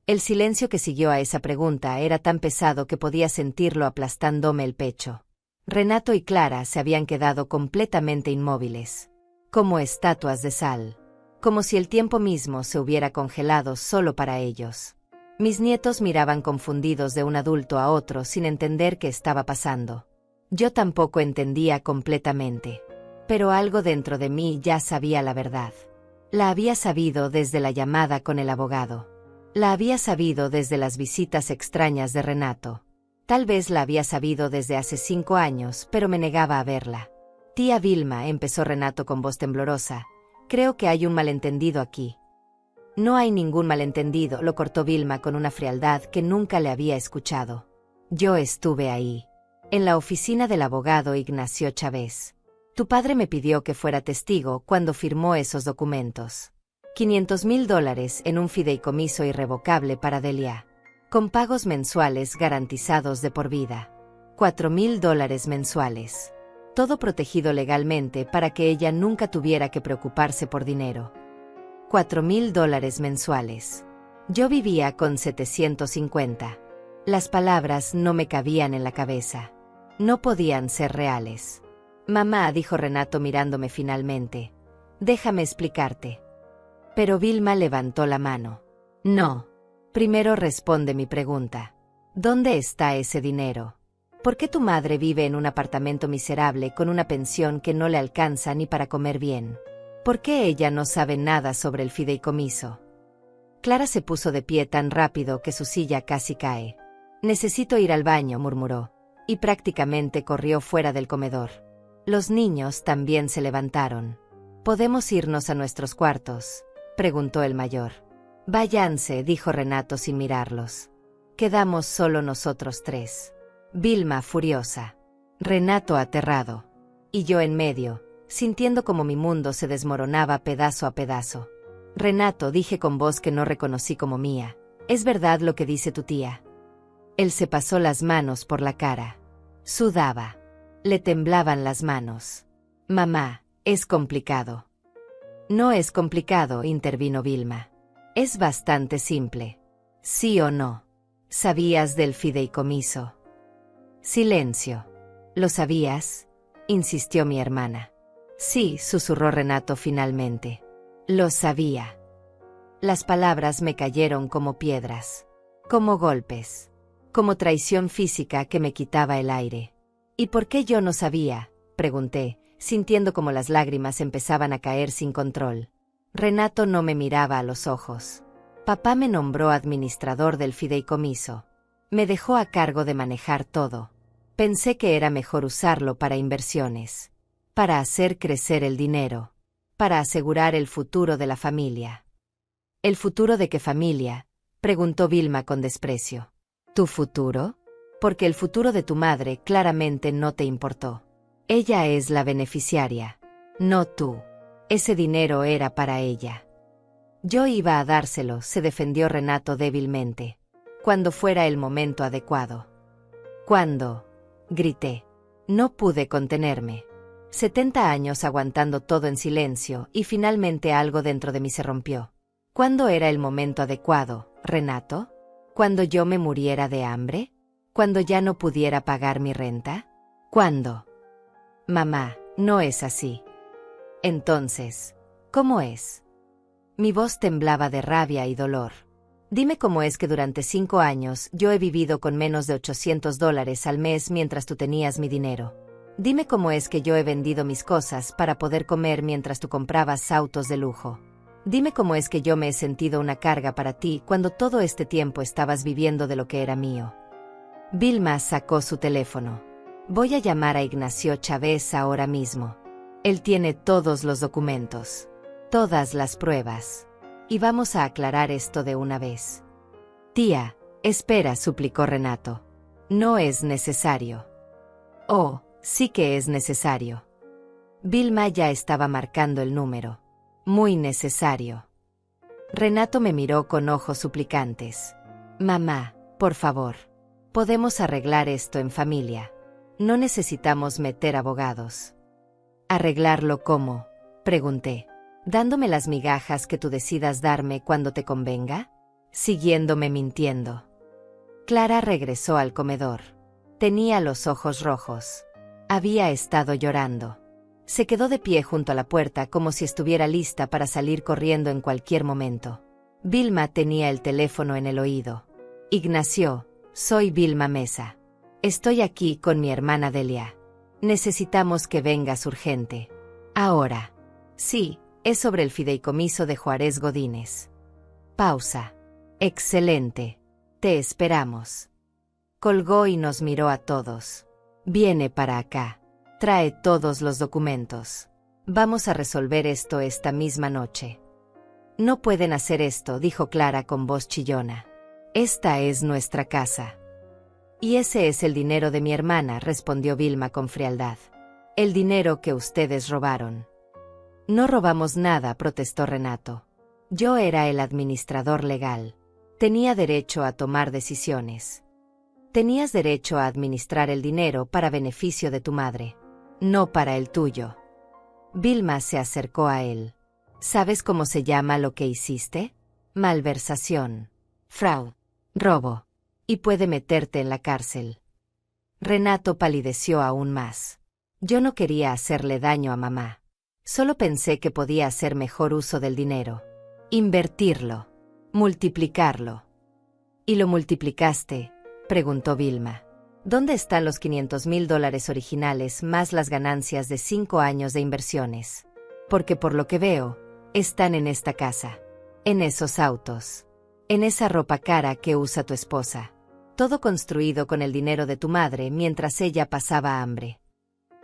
El silencio que siguió a esa pregunta era tan pesado que podía sentirlo aplastándome el pecho. Renato y Clara se habían quedado completamente inmóviles. Como estatuas de sal. Como si el tiempo mismo se hubiera congelado solo para ellos. Mis nietos miraban confundidos de un adulto a otro sin entender qué estaba pasando. Yo tampoco entendía completamente. Pero algo dentro de mí ya sabía la verdad. La había sabido desde la llamada con el abogado. La había sabido desde las visitas extrañas de Renato. Tal vez la había sabido desde hace 5 años, pero me negaba a verla. Tía Vilma, empezó Renato con voz temblorosa, creo que hay un malentendido aquí. No hay ningún malentendido, lo cortó Vilma con una frialdad que nunca le había escuchado. Yo estuve ahí. En la oficina del abogado Ignacio Chávez. Tu padre me pidió que fuera testigo cuando firmó esos documentos. $500,000 en un fideicomiso irrevocable para Delia. Con pagos mensuales garantizados de por vida. $4,000 mensuales. Todo protegido legalmente para que ella nunca tuviera que preocuparse por dinero. $4,000 mensuales. Yo vivía con 750. Las palabras no me cabían en la cabeza. No podían ser reales. Mamá, dijo Renato mirándome finalmente. Déjame explicarte. Pero Vilma levantó la mano. No. Primero responde mi pregunta. ¿Dónde está ese dinero? ¿Por qué tu madre vive en un apartamento miserable con una pensión que no le alcanza ni para comer bien? ¿Por qué ella no sabe nada sobre el fideicomiso? Clara se puso de pie tan rápido que su silla casi cae. Necesito ir al baño, murmuró, y prácticamente corrió fuera del comedor. Los niños también se levantaron. ¿Podemos irnos a nuestros cuartos?, preguntó el mayor. Váyanse, dijo Renato sin mirarlos. Quedamos solo nosotros 3. Vilma furiosa. Renato aterrado. Y yo en medio, sintiendo como mi mundo se desmoronaba pedazo a pedazo. Renato, dije con voz que no reconocí como mía. ¿Es verdad lo que dice tu tía? Él se pasó las manos por la cara. Sudaba. Le temblaban las manos. Mamá, es complicado. No es complicado, intervino Vilma. Es bastante simple. ¿Sí o no? ¿Sabías del fideicomiso? Silencio. ¿Lo sabías?, insistió mi hermana. Sí, susurró Renato finalmente. Lo sabía. Las palabras me cayeron como piedras, como golpes, como traición física que me quitaba el aire. ¿Y por qué yo no sabía?, pregunté, sintiendo como las lágrimas empezaban a caer sin control. Renato no me miraba a los ojos. Papá me nombró administrador del fideicomiso. Me dejó a cargo de manejar todo. Pensé que era mejor usarlo para inversiones, para hacer crecer el dinero, para asegurar el futuro de la familia. ¿El futuro de qué familia?, preguntó Vilma con desprecio. ¿Tu futuro? Porque el futuro de tu madre claramente no te importó. Ella es la beneficiaria, no tú. Ese dinero era para ella. Yo iba a dárselo, se defendió Renato débilmente. Cuando fuera el momento adecuado. ¿Cuándo?, grité. No pude contenerme. 70 años aguantando todo en silencio y finalmente algo dentro de mí se rompió. ¿Cuándo era el momento adecuado, Renato? ¿Cuando yo me muriera de hambre? ¿Cuando ya no pudiera pagar mi renta? ¿Cuándo? Mamá, no es así. Entonces, ¿cómo es? Mi voz temblaba de rabia y dolor. Dime cómo es que durante 5 años yo he vivido con menos de $800 al mes mientras tú tenías mi dinero. Dime cómo es que yo he vendido mis cosas para poder comer mientras tú comprabas autos de lujo. Dime cómo es que yo me he sentido una carga para ti cuando todo este tiempo estabas viviendo de lo que era mío. Vilma sacó su teléfono. Voy a llamar a Ignacio Chávez ahora mismo. Él tiene todos los documentos, todas las pruebas. Y vamos a aclarar esto de una vez. Tía, espera, suplicó Renato. No es necesario. Oh, sí que es necesario. Vilma ya estaba marcando el número. Muy necesario. Renato me miró con ojos suplicantes. Mamá, por favor. Podemos arreglar esto en familia. No necesitamos meter abogados. ¿Arreglarlo cómo?, pregunté. ¿Dándome las migajas que tú decidas darme cuando te convenga? Siguiéndome mintiendo. Clara regresó al comedor. Tenía los ojos rojos. Había estado llorando. Se quedó de pie junto a la puerta como si estuviera lista para salir corriendo en cualquier momento. Vilma tenía el teléfono en el oído. Ignacio, soy Vilma Mesa. Estoy aquí con mi hermana Delia. Necesitamos que vengas urgente. Ahora. Sí. Es sobre el fideicomiso de Juárez Godínez. Pausa. Excelente. Te esperamos. Colgó y nos miró a todos. Viene para acá. Trae todos los documentos. Vamos a resolver esto esta misma noche. No pueden hacer esto, dijo Clara con voz chillona. Esta es nuestra casa. Y ese es el dinero de mi hermana, respondió Vilma con frialdad. El dinero que ustedes robaron. No robamos nada, protestó Renato. Yo era el administrador legal. Tenía derecho a tomar decisiones. Tenías derecho a administrar el dinero para beneficio de tu madre, no para el tuyo. Vilma se acercó a él. ¿Sabes cómo se llama lo que hiciste? Malversación. Fraude. Robo. Y puede meterte en la cárcel. Renato palideció aún más. Yo no quería hacerle daño a mamá. Solo pensé que podía hacer mejor uso del dinero. Invertirlo. Multiplicarlo. ¿Y lo multiplicaste?, preguntó Vilma. ¿Dónde están los $500,000 originales más las ganancias de 5 años de inversiones? Porque por lo que veo, están en esta casa. En esos autos. En esa ropa cara que usa tu esposa. Todo construido con el dinero de tu madre mientras ella pasaba hambre.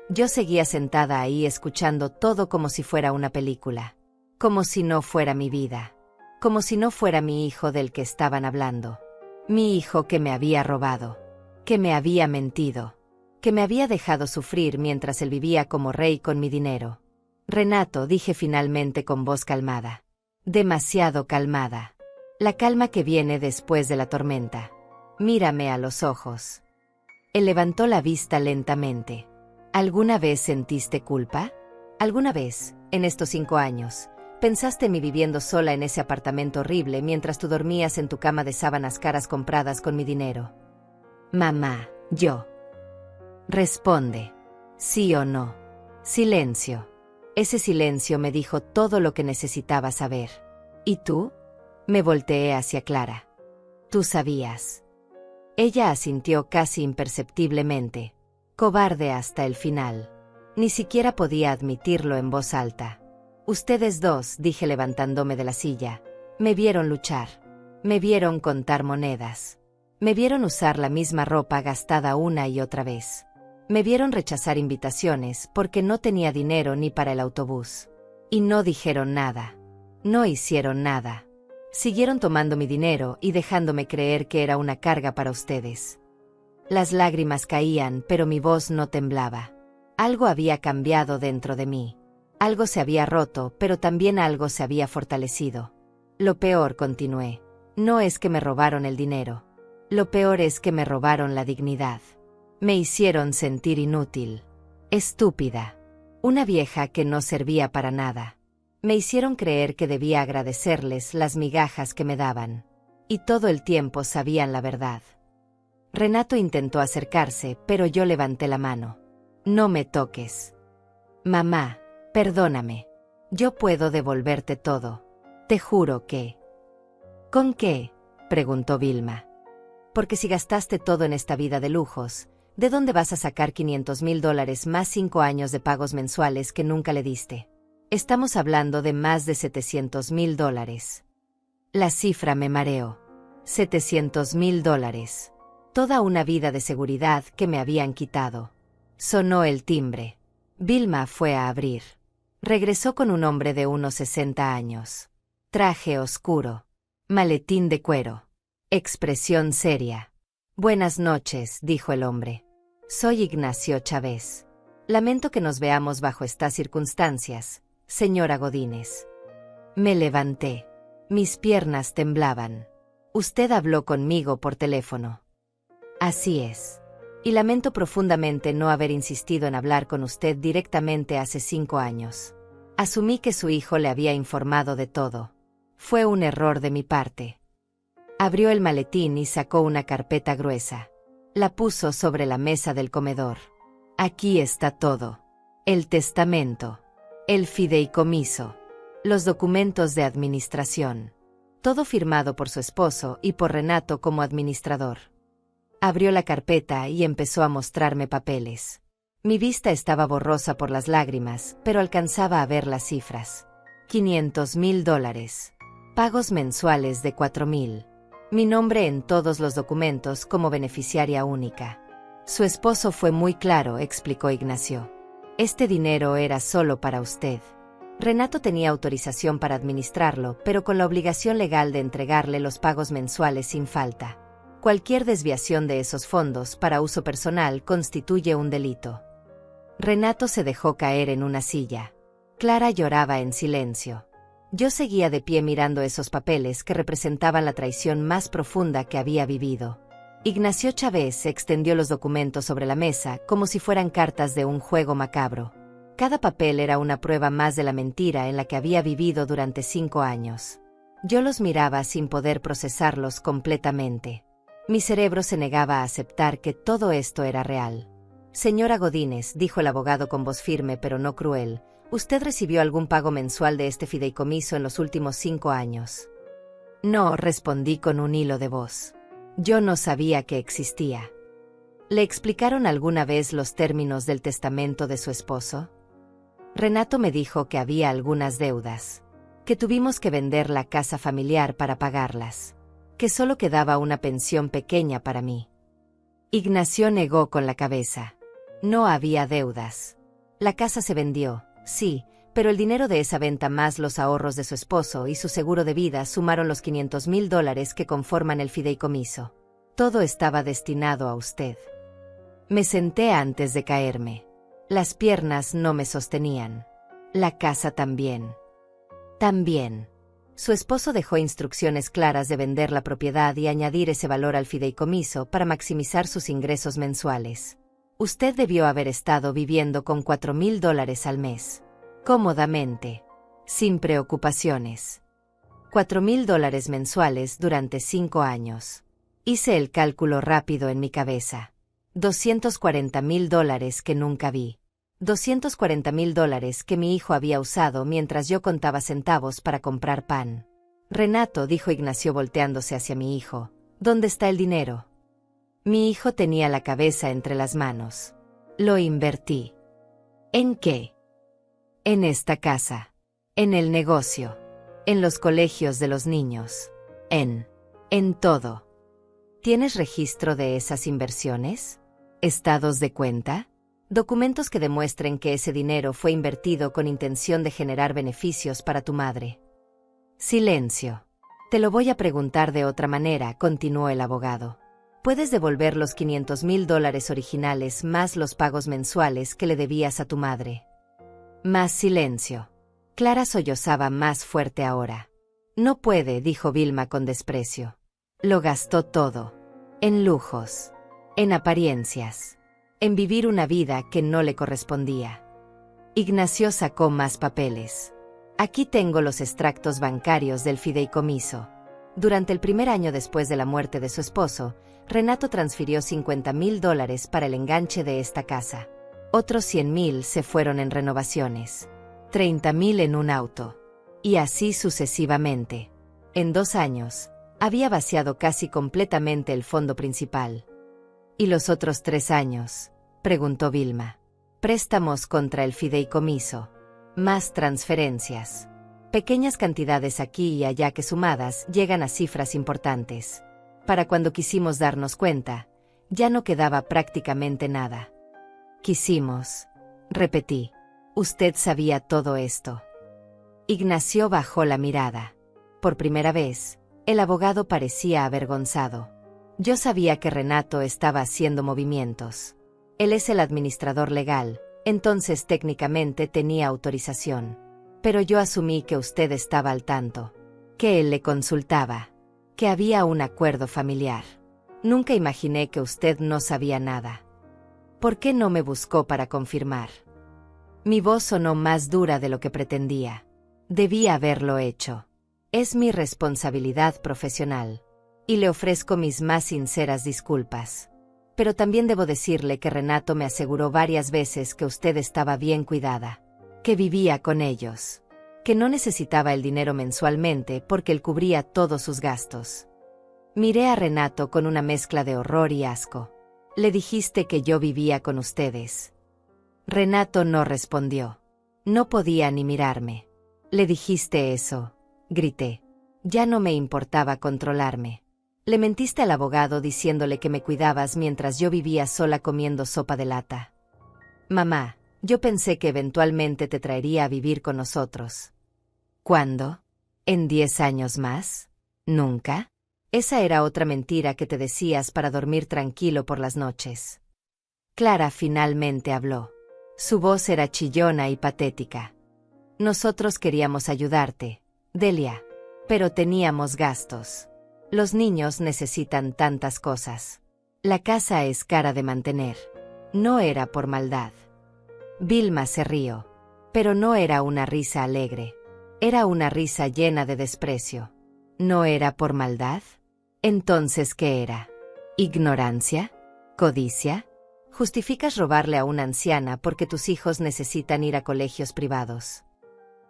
Yo seguía sentada ahí escuchando todo como si fuera una película. Como si no fuera mi vida. Como si no fuera mi hijo del que estaban hablando. Mi hijo que me había robado. Que me había mentido. Que me había dejado sufrir mientras él vivía como rey con mi dinero. Renato, dije finalmente con voz calmada. Demasiado calmada. La calma que viene después de la tormenta. Mírame a los ojos. Él levantó la vista lentamente. ¿Alguna vez sentiste culpa? ¿Alguna vez, en estos 5 años, pensaste en mí viviendo sola en ese apartamento horrible mientras tú dormías en tu cama de sábanas caras compradas con mi dinero? Mamá, yo. Responde. ¿Sí o no? Silencio. Ese silencio me dijo todo lo que necesitaba saber. ¿Y tú? Me volteé hacia Clara. Tú sabías. Ella asintió casi imperceptiblemente. Cobarde hasta el final. Ni siquiera podía admitirlo en voz alta. Ustedes dos, dije levantándome de la silla, me vieron luchar. Me vieron contar monedas. Me vieron usar la misma ropa gastada una y otra vez. Me vieron rechazar invitaciones porque no tenía dinero ni para el autobús. Y no dijeron nada. No hicieron nada. Siguieron tomando mi dinero y dejándome creer que era una carga para ustedes. Las lágrimas caían, pero mi voz no temblaba. Algo había cambiado dentro de mí. Algo se había roto, pero también algo se había fortalecido. Lo peor, continué, no es que me robaron el dinero. Lo peor es que me robaron la dignidad. Me hicieron sentir inútil. Estúpida. Una vieja que no servía para nada. Me hicieron creer que debía agradecerles las migajas que me daban. Y todo el tiempo sabían la verdad. Renato intentó acercarse, pero yo levanté la mano. No me toques. Mamá, perdóname. Yo puedo devolverte todo. Te juro que... ¿Con qué?, preguntó Vilma. Porque si gastaste todo en esta vida de lujos, ¿de dónde vas a sacar $500,000 más 5 años de pagos mensuales que nunca le diste? Estamos hablando de más de $700,000. La cifra me mareó. $700,000. Toda una vida de seguridad que me habían quitado. Sonó el timbre. Vilma fue a abrir. Regresó con un hombre de unos 60 años. Traje oscuro. Maletín de cuero. Expresión seria. Buenas noches, dijo el hombre. Soy Ignacio Chávez. Lamento que nos veamos bajo estas circunstancias, señora Godínez. Me levanté. Mis piernas temblaban. Usted habló conmigo por teléfono. Así es. Y lamento profundamente no haber insistido en hablar con usted directamente hace 5 años. Asumí que su hijo le había informado de todo. Fue un error de mi parte. Abrió el maletín y sacó una carpeta gruesa. La puso sobre la mesa del comedor. Aquí está todo. El testamento. El fideicomiso. Los documentos de administración. Todo firmado por su esposo y por Renato como administrador. Abrió la carpeta y empezó a mostrarme papeles. Mi vista estaba borrosa por las lágrimas, pero alcanzaba a ver las cifras. $500,000. Pagos mensuales de $4,000. Mi nombre en todos los documentos como beneficiaria única. Su esposo fue muy claro, explicó Ignacio. Este dinero era solo para usted. Renato tenía autorización para administrarlo, pero con la obligación legal de entregarle los pagos mensuales sin falta. Cualquier desviación de esos fondos para uso personal constituye un delito. Renato se dejó caer en una silla. Clara lloraba en silencio. Yo seguía de pie mirando esos papeles que representaban la traición más profunda que había vivido. Ignacio Chávez extendió los documentos sobre la mesa como si fueran cartas de un juego macabro. Cada papel era una prueba más de la mentira en la que había vivido durante 5 años. Yo los miraba sin poder procesarlos completamente. Mi cerebro se negaba a aceptar que todo esto era real. Señora Godínez, dijo el abogado con voz firme pero no cruel, ¿usted recibió algún pago mensual de este fideicomiso en los últimos 5 años? No, respondí con un hilo de voz. Yo no sabía que existía. ¿Le explicaron alguna vez los términos del testamento de su esposo? Renato me dijo que había algunas deudas, que tuvimos que vender la casa familiar para pagarlas, que solo quedaba una pensión pequeña para mí. Ignacio negó con la cabeza. No había deudas. La casa se vendió, sí, pero el dinero de esa venta más los ahorros de su esposo y su seguro de vida sumaron los $500,000 que conforman el fideicomiso. Todo estaba destinado a usted. Me senté antes de caerme. Las piernas no me sostenían. La casa también. También. Su esposo dejó instrucciones claras de vender la propiedad y añadir ese valor al fideicomiso para maximizar sus ingresos mensuales. Usted debió haber estado viviendo con $4,000 al mes. Cómodamente. Sin preocupaciones. $4,000 mensuales durante 5 años. Hice el cálculo rápido en mi cabeza. $240,000 que nunca vi. $240,000 que mi hijo había usado mientras yo contaba centavos para comprar pan. Renato, dijo Ignacio volteándose hacia mi hijo, ¿dónde está el dinero? Mi hijo tenía la cabeza entre las manos. Lo invertí. ¿En qué? En esta casa. En el negocio. En los colegios de los niños. En todo. ¿Tienes registro de esas inversiones? ¿Estados de cuenta? Documentos que demuestren que ese dinero fue invertido con intención de generar beneficios para tu madre. Silencio. Te lo voy a preguntar de otra manera, continuó el abogado. ¿Puedes devolver los $500,000 originales más los pagos mensuales que le debías a tu madre? Más silencio. Clara sollozaba más fuerte ahora. No puede, dijo Vilma con desprecio. Lo gastó todo. En lujos. En apariencias. En vivir una vida que no le correspondía. Ignacio sacó más papeles. Aquí tengo los extractos bancarios del fideicomiso. Durante el primer año después de la muerte de su esposo, Renato transfirió $50,000 para el enganche de esta casa. Otros $100,000 se fueron en renovaciones. $30,000 en un auto. Y así sucesivamente. En 2 años, había vaciado casi completamente el fondo principal. ¿Y los otros 3 años? Preguntó Vilma. Préstamos contra el fideicomiso. Más transferencias. Pequeñas cantidades aquí y allá que sumadas llegan a cifras importantes. Para cuando quisimos darnos cuenta, ya no quedaba prácticamente nada. Quisimos. Repetí. Usted sabía todo esto. Ignacio bajó la mirada. Por primera vez, el abogado parecía avergonzado. Yo sabía que Renato estaba haciendo movimientos. Él es el administrador legal, entonces técnicamente tenía autorización. Pero yo asumí que usted estaba al tanto. Que él le consultaba. Que había un acuerdo familiar. Nunca imaginé que usted no sabía nada. ¿Por qué no me buscó para confirmar? Mi voz sonó más dura de lo que pretendía. Debía haberlo hecho. Es mi responsabilidad profesional. Y le ofrezco mis más sinceras disculpas. Pero también debo decirle que Renato me aseguró varias veces que usted estaba bien cuidada. Que vivía con ellos. Que no necesitaba el dinero mensualmente porque él cubría todos sus gastos. Miré a Renato con una mezcla de horror y asco. Le dijiste que yo vivía con ustedes. Renato no respondió. No podía ni mirarme. Le dijiste eso, grité. Ya no me importaba controlarme. Le mentiste al abogado diciéndole que me cuidabas mientras yo vivía sola comiendo sopa de lata. Mamá, yo pensé que eventualmente te traería a vivir con nosotros. ¿Cuándo? ¿En 10 años más? ¿Nunca? Esa era otra mentira que te decías para dormir tranquilo por las noches. Clara finalmente habló. Su voz era chillona y patética. Nosotros queríamos ayudarte, Delia, pero teníamos gastos. Los niños necesitan tantas cosas. La casa es cara de mantener. No era por maldad. Vilma se rió. Pero no era una risa alegre. Era una risa llena de desprecio. ¿No era por maldad? Entonces, ¿qué era? ¿Ignorancia? ¿Codicia? Justificas robarle a una anciana porque tus hijos necesitan ir a colegios privados.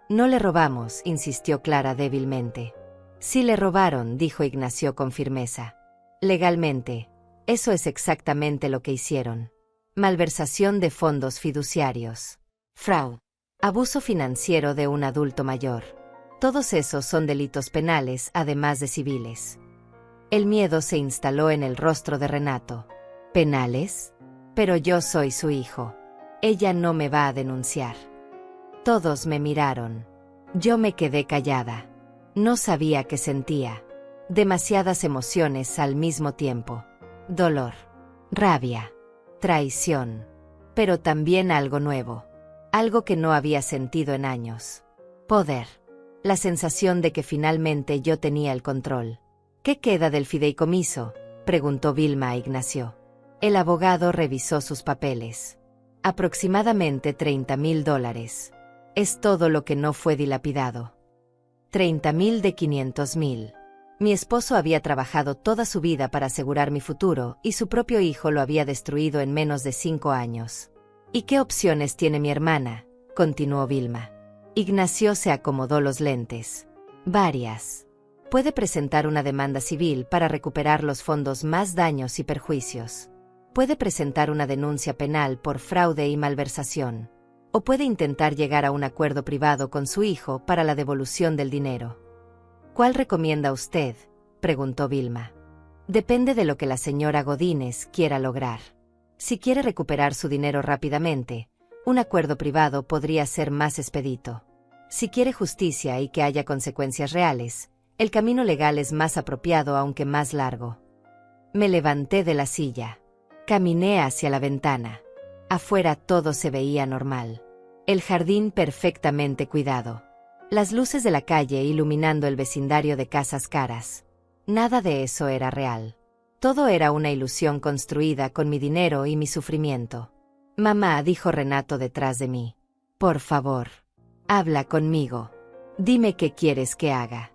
No le robamos, insistió Clara débilmente. Sí le robaron, dijo Ignacio con firmeza. Legalmente, eso es exactamente lo que hicieron. Malversación de fondos fiduciarios. Fraude. Abuso financiero de un adulto mayor. Todos esos son delitos penales, además de civiles. El miedo se instaló en el rostro de Renato. ¿Penales? Pero yo soy su hijo. Ella no me va a denunciar. Todos me miraron. Yo me quedé callada. No sabía qué sentía. Demasiadas emociones al mismo tiempo. Dolor, rabia, traición. Pero también algo nuevo. Algo que no había sentido en años. Poder. la sensación de que finalmente yo tenía el control. ¿Qué queda del fideicomiso?, preguntó Vilma a Ignacio. El abogado revisó sus papeles. Aproximadamente $30,000. Es todo lo que no fue dilapidado. 30,000 de 500,000. Mi esposo había trabajado toda su vida para asegurar mi futuro y su propio hijo lo había destruido en menos de 5 años. ¿Y qué opciones tiene mi hermana?, continuó Vilma. Ignacio se acomodó los lentes. Varias. Puede presentar una demanda civil para recuperar los fondos más daños y perjuicios. Puede presentar una denuncia penal por fraude y malversación. O puede intentar llegar a un acuerdo privado con su hijo para la devolución del dinero. ¿Cuál recomienda usted?, preguntó Vilma. Depende de lo que la señora Godínez quiera lograr. Si quiere recuperar su dinero rápidamente, un acuerdo privado podría ser más expedito. Si quiere justicia y que haya consecuencias reales, el camino legal es más apropiado aunque más largo. Me levanté de la silla. Caminé hacia la ventana. Afuera todo se veía normal. El jardín perfectamente cuidado. Las luces de la calle iluminando el vecindario de casas caras. Nada de eso era real. Todo era una ilusión construida con mi dinero y mi sufrimiento. Mamá, dijo Renato detrás de mí. Por favor, habla conmigo. Dime qué quieres que haga.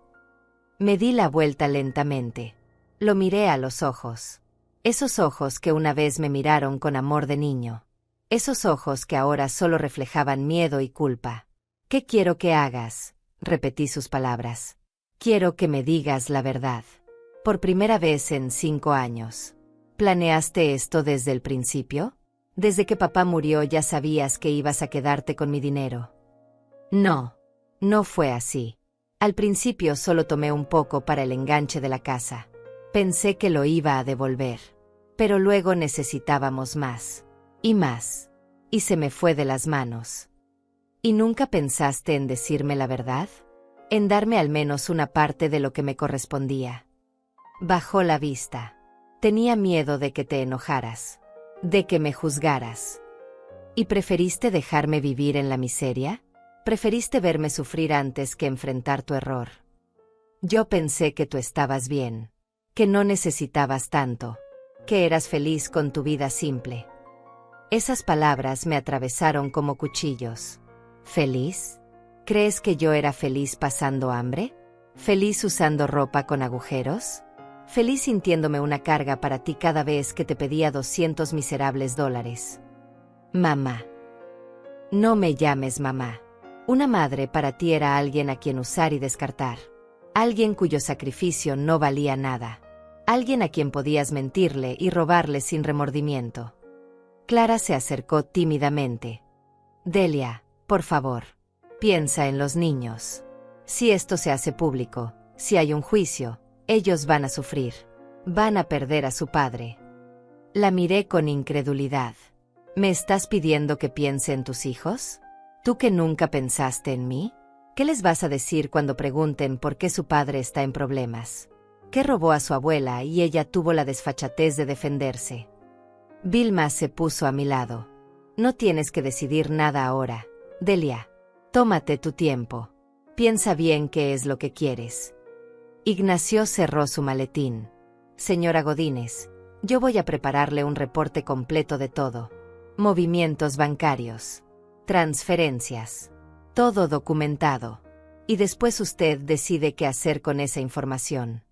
Me di la vuelta lentamente. Lo miré a los ojos. Esos ojos que una vez me miraron con amor de niño. Esos ojos que ahora solo reflejaban miedo y culpa. ¿Qué quiero que hagas?, repetí sus palabras. Quiero que me digas la verdad. Por primera vez en 5 años. ¿Planeaste esto desde el principio? ¿Desde que papá murió ya sabías que ibas a quedarte con mi dinero? No, no fue así. Al principio solo tomé un poco para el enganche de la casa. Pensé que lo iba a devolver. Pero luego necesitábamos más. Y más. Y se me fue de las manos. ¿Y nunca pensaste en decirme la verdad? En darme al menos una parte de lo que me correspondía. Bajó la vista. Tenía miedo de que te enojaras. De que me juzgaras. ¿Y preferiste dejarme vivir en la miseria? ¿Preferiste verme sufrir antes que enfrentar tu error? Yo pensé que tú estabas bien. Que no necesitabas tanto. Que eras feliz con tu vida simple. Esas palabras me atravesaron como cuchillos. ¿Feliz? ¿Crees que yo era feliz pasando hambre? ¿Feliz usando ropa con agujeros? ¿Feliz sintiéndome una carga para ti cada vez que te pedía 200 miserables dólares? Mamá. No me llames mamá. Una madre para ti era alguien a quien usar y descartar. Alguien cuyo sacrificio no valía nada. Alguien a quien podías mentirle y robarle sin remordimiento. Clara se acercó tímidamente. Delia, por favor, piensa en los niños. Si esto se hace público, si hay un juicio, ellos van a sufrir. Van a perder a su padre. La miré con incredulidad. ¿Me estás pidiendo que piense en tus hijos? ¿Tú que nunca pensaste en mí? ¿Qué les vas a decir cuando pregunten por qué su padre está en problemas? ¿Qué robó a su abuela y ella tuvo la desfachatez de defenderse? Vilma se puso a mi lado. No tienes que decidir nada ahora, Delia. Tómate tu tiempo. Piensa bien qué es lo que quieres. Ignacio cerró su maletín. Señora Godínez, yo voy a prepararle un reporte completo de todo. Movimientos bancarios. Transferencias. Todo documentado. Y después usted decide qué hacer con esa información.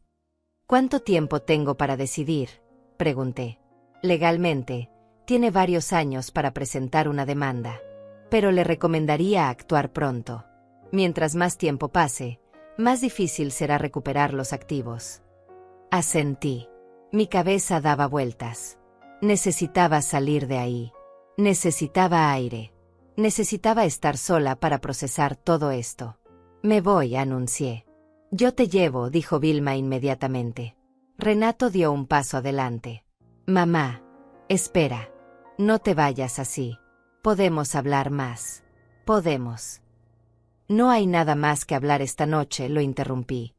¿Cuánto tiempo tengo para decidir?, pregunté. Legalmente, tiene varios años para presentar una demanda. Pero le recomendaría actuar pronto. Mientras más tiempo pase, más difícil será recuperar los activos. Asentí. Mi cabeza daba vueltas. Necesitaba salir de ahí. Necesitaba aire. Necesitaba estar sola para procesar todo esto. Me voy, anuncié. Yo te llevo, dijo Vilma inmediatamente. Renato dio un paso adelante. Mamá, espera. No te vayas así. Podemos hablar más. Podemos. No hay nada más que hablar esta noche, lo interrumpí.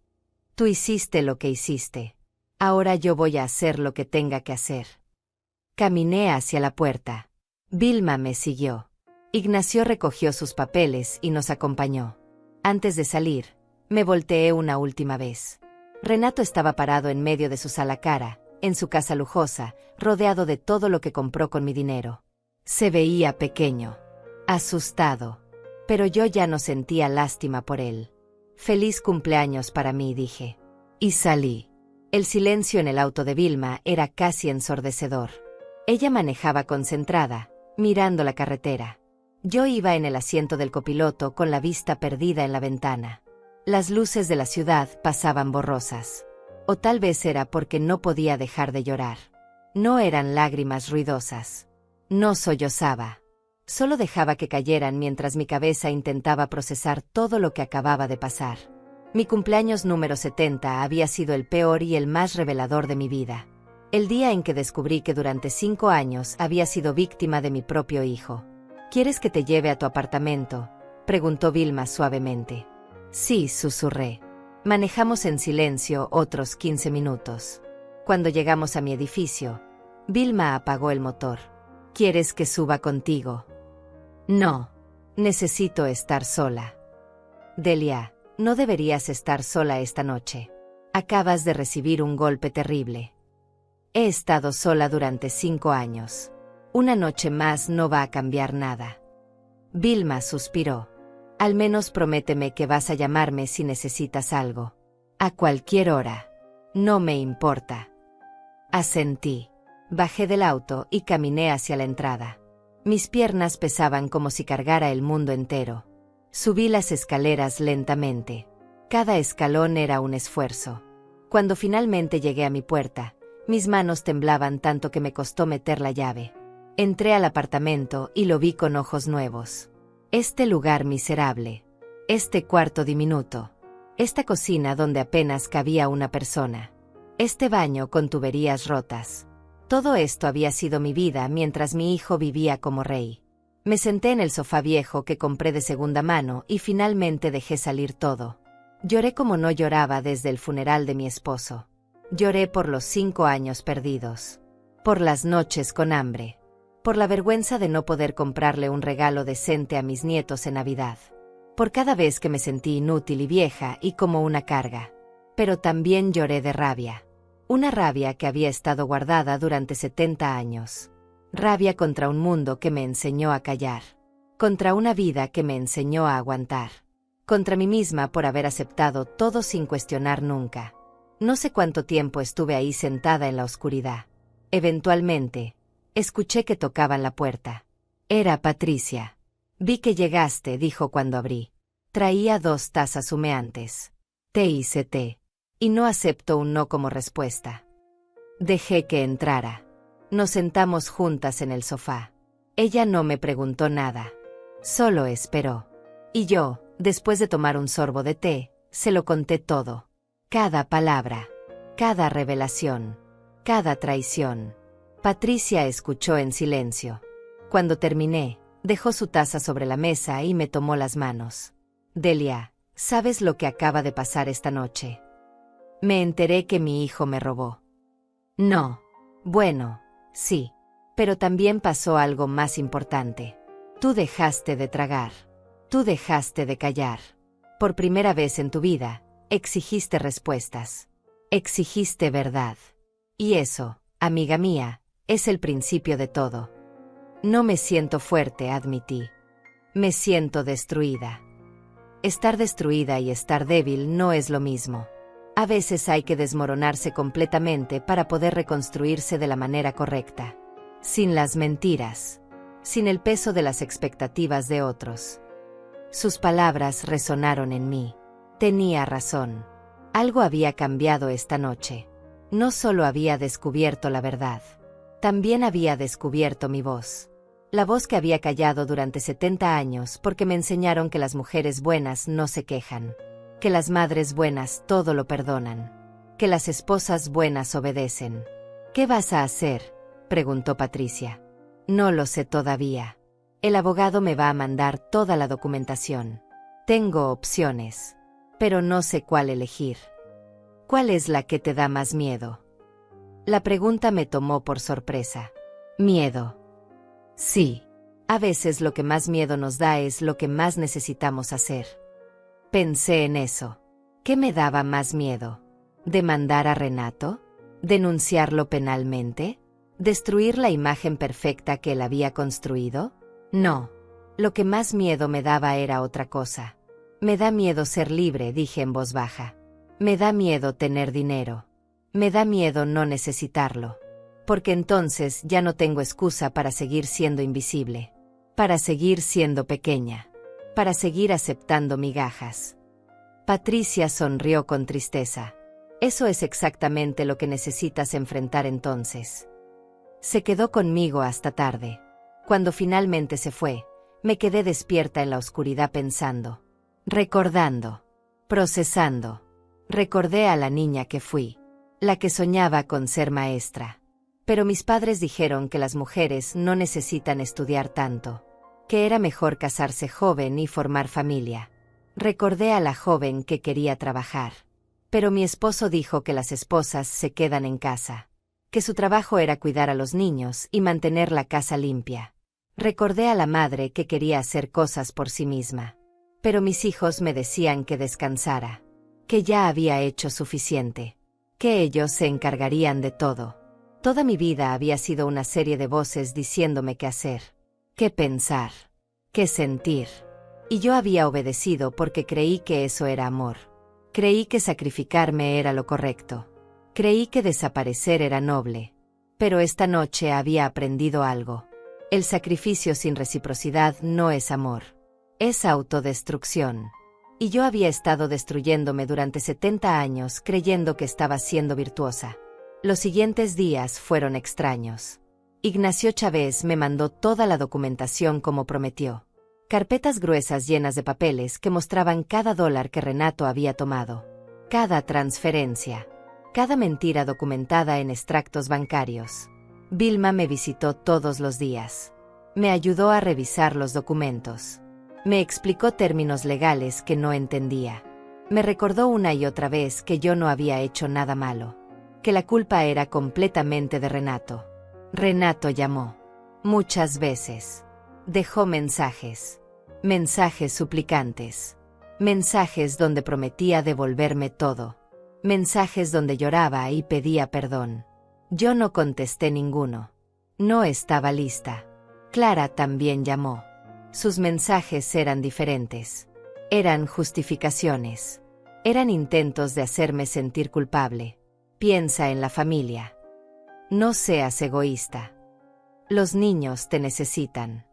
Tú hiciste lo que hiciste. Ahora yo voy a hacer lo que tenga que hacer. Caminé hacia la puerta. Vilma me siguió. Ignacio recogió sus papeles y nos acompañó. Antes de salir, Me volteé una última vez. Renato estaba parado en medio de su sala cara, en su casa lujosa, rodeado de todo lo que compró con mi dinero. Se veía pequeño, asustado, pero yo ya no sentía lástima por él. Feliz cumpleaños para mí, dije. Y salí. El silencio en el auto de Vilma era casi ensordecedor. Ella manejaba concentrada, mirando la carretera. Yo iba en el asiento del copiloto con la vista perdida en la ventana. Las luces de la ciudad pasaban borrosas. O tal vez era porque no podía dejar de llorar. No eran lágrimas ruidosas. No sollozaba. Solo dejaba que cayeran mientras mi cabeza intentaba procesar todo lo que acababa de pasar. Mi cumpleaños número 70 había sido el peor y el más revelador de mi vida. El día en que descubrí que durante 5 años había sido víctima de mi propio hijo. ¿Quieres que te lleve a tu apartamento?, preguntó Vilma suavemente. Sí, susurré. Manejamos en silencio otros 15 minutos. Cuando llegamos a mi edificio, Vilma apagó el motor. ¿Quieres que suba contigo? No. Necesito estar sola. Delia, no deberías estar sola esta noche. Acabas de recibir un golpe terrible. He estado sola durante 5 años. Una noche más no va a cambiar nada. Vilma suspiró. Al menos prométeme que vas a llamarme si necesitas algo. A cualquier hora. No me importa. Asentí. Bajé del auto y caminé hacia la entrada. Mis piernas pesaban como si cargara el mundo entero. Subí las escaleras lentamente. Cada escalón era un esfuerzo. Cuando finalmente llegué a mi puerta, mis manos temblaban tanto que me costó meter la llave. Entré al apartamento y lo vi con ojos nuevos. Este lugar miserable. Este cuarto diminuto. Esta cocina donde apenas cabía una persona. Este baño con tuberías rotas. Todo esto había sido mi vida mientras mi hijo vivía como rey. Me senté en el sofá viejo que compré de segunda mano y finalmente dejé salir todo. Lloré como no lloraba desde el funeral de mi esposo. Lloré por los 5 años perdidos. Por las noches con hambre. Por la vergüenza de no poder comprarle un regalo decente a mis nietos en Navidad. Por cada vez que me sentí inútil y vieja y como una carga. Pero también lloré de rabia. Una rabia que había estado guardada durante 70 años. Rabia contra un mundo que me enseñó a callar. Contra una vida que me enseñó a aguantar. Contra mí misma por haber aceptado todo sin cuestionar nunca. No sé cuánto tiempo estuve ahí sentada en la oscuridad. Eventualmente, escuché que tocaban la puerta. Era Patricia. Vi que llegaste, dijo cuando abrí. Traía 2 tazas humeantes. Te hice té. Y no acepto un no como respuesta. Dejé que entrara. Nos sentamos juntas en el sofá. Ella no me preguntó nada. Solo esperó. Y yo, después de tomar un sorbo de té, se lo conté todo. Cada palabra. Cada revelación. Cada traición. Patricia escuchó en silencio. Cuando terminé, dejó su taza sobre la mesa y me tomó las manos. Delia, ¿sabes lo que acaba de pasar esta noche? Me enteré que mi hijo me robó. No. Bueno, sí. Pero también pasó algo más importante. Tú dejaste de tragar. Tú dejaste de callar. Por primera vez en tu vida, exigiste respuestas. Exigiste verdad. Y eso, amiga mía, es el principio de todo. No me siento fuerte, admití. Me siento destruida. Estar destruida y estar débil no es lo mismo. A veces hay que desmoronarse completamente para poder reconstruirse de la manera correcta. Sin las mentiras. Sin el peso de las expectativas de otros. Sus palabras resonaron en mí. Tenía razón. Algo había cambiado esta noche. No solo había descubierto la verdad. También había descubierto mi voz. La voz que había callado durante 70 años porque me enseñaron que las mujeres buenas no se quejan. Que las madres buenas todo lo perdonan. Que las esposas buenas obedecen. ¿Qué vas a hacer?, preguntó Patricia. No lo sé todavía. El abogado me va a mandar toda la documentación. Tengo opciones. Pero no sé cuál elegir. ¿Cuál es la que te da más miedo? La pregunta me tomó por sorpresa. Miedo. Sí. A veces lo que más miedo nos da es lo que más necesitamos hacer. Pensé en eso. ¿Qué me daba más miedo? ¿Demandar a Renato? ¿Denunciarlo penalmente? ¿Destruir la imagen perfecta que él había construido? No. Lo que más miedo me daba era otra cosa. Me da miedo ser libre, dije en voz baja. Me da miedo tener dinero. Me da miedo no necesitarlo. Porque entonces ya no tengo excusa para seguir siendo invisible. Para seguir siendo pequeña. Para seguir aceptando migajas. Patricia sonrió con tristeza. Eso es exactamente lo que necesitas enfrentar entonces. Se quedó conmigo hasta tarde. Cuando finalmente se fue, me quedé despierta en la oscuridad pensando. Recordando. Procesando. Recordé a la niña que fui. La que soñaba con ser maestra. Pero mis padres dijeron que las mujeres no necesitan estudiar tanto. Que era mejor casarse joven y formar familia. Recordé a la joven que quería trabajar. Pero mi esposo dijo que las esposas se quedan en casa. Que su trabajo era cuidar a los niños y mantener la casa limpia. Recordé a la madre que quería hacer cosas por sí misma. Pero mis hijos me decían que descansara. Que ya había hecho suficiente. Que ellos se encargarían de todo. Toda mi vida había sido una serie de voces diciéndome qué hacer. Qué pensar. Qué sentir. Y yo había obedecido porque creí que eso era amor. Creí que sacrificarme era lo correcto. Creí que desaparecer era noble. Pero esta noche había aprendido algo. El sacrificio sin reciprocidad no es amor. Es autodestrucción. Y yo había estado destruyéndome durante 70 años creyendo que estaba siendo virtuosa. Los siguientes días fueron extraños. Ignacio Chávez me mandó toda la documentación como prometió. Carpetas gruesas llenas de papeles que mostraban cada dólar que Renato había tomado. Cada transferencia. Cada mentira documentada en extractos bancarios. Vilma me visitó todos los días. Me ayudó a revisar los documentos. Me explicó términos legales que no entendía. Me recordó una y otra vez que yo no había hecho nada malo. Que la culpa era completamente de Renato. Renato llamó. Muchas veces. Dejó mensajes. Mensajes suplicantes. Mensajes donde prometía devolverme todo. Mensajes donde lloraba y pedía perdón. Yo no contesté ninguno. No estaba lista. Clara también llamó. Sus mensajes eran diferentes. Eran justificaciones. Eran intentos de hacerme sentir culpable. Piensa en la familia. No seas egoísta. Los niños te necesitan.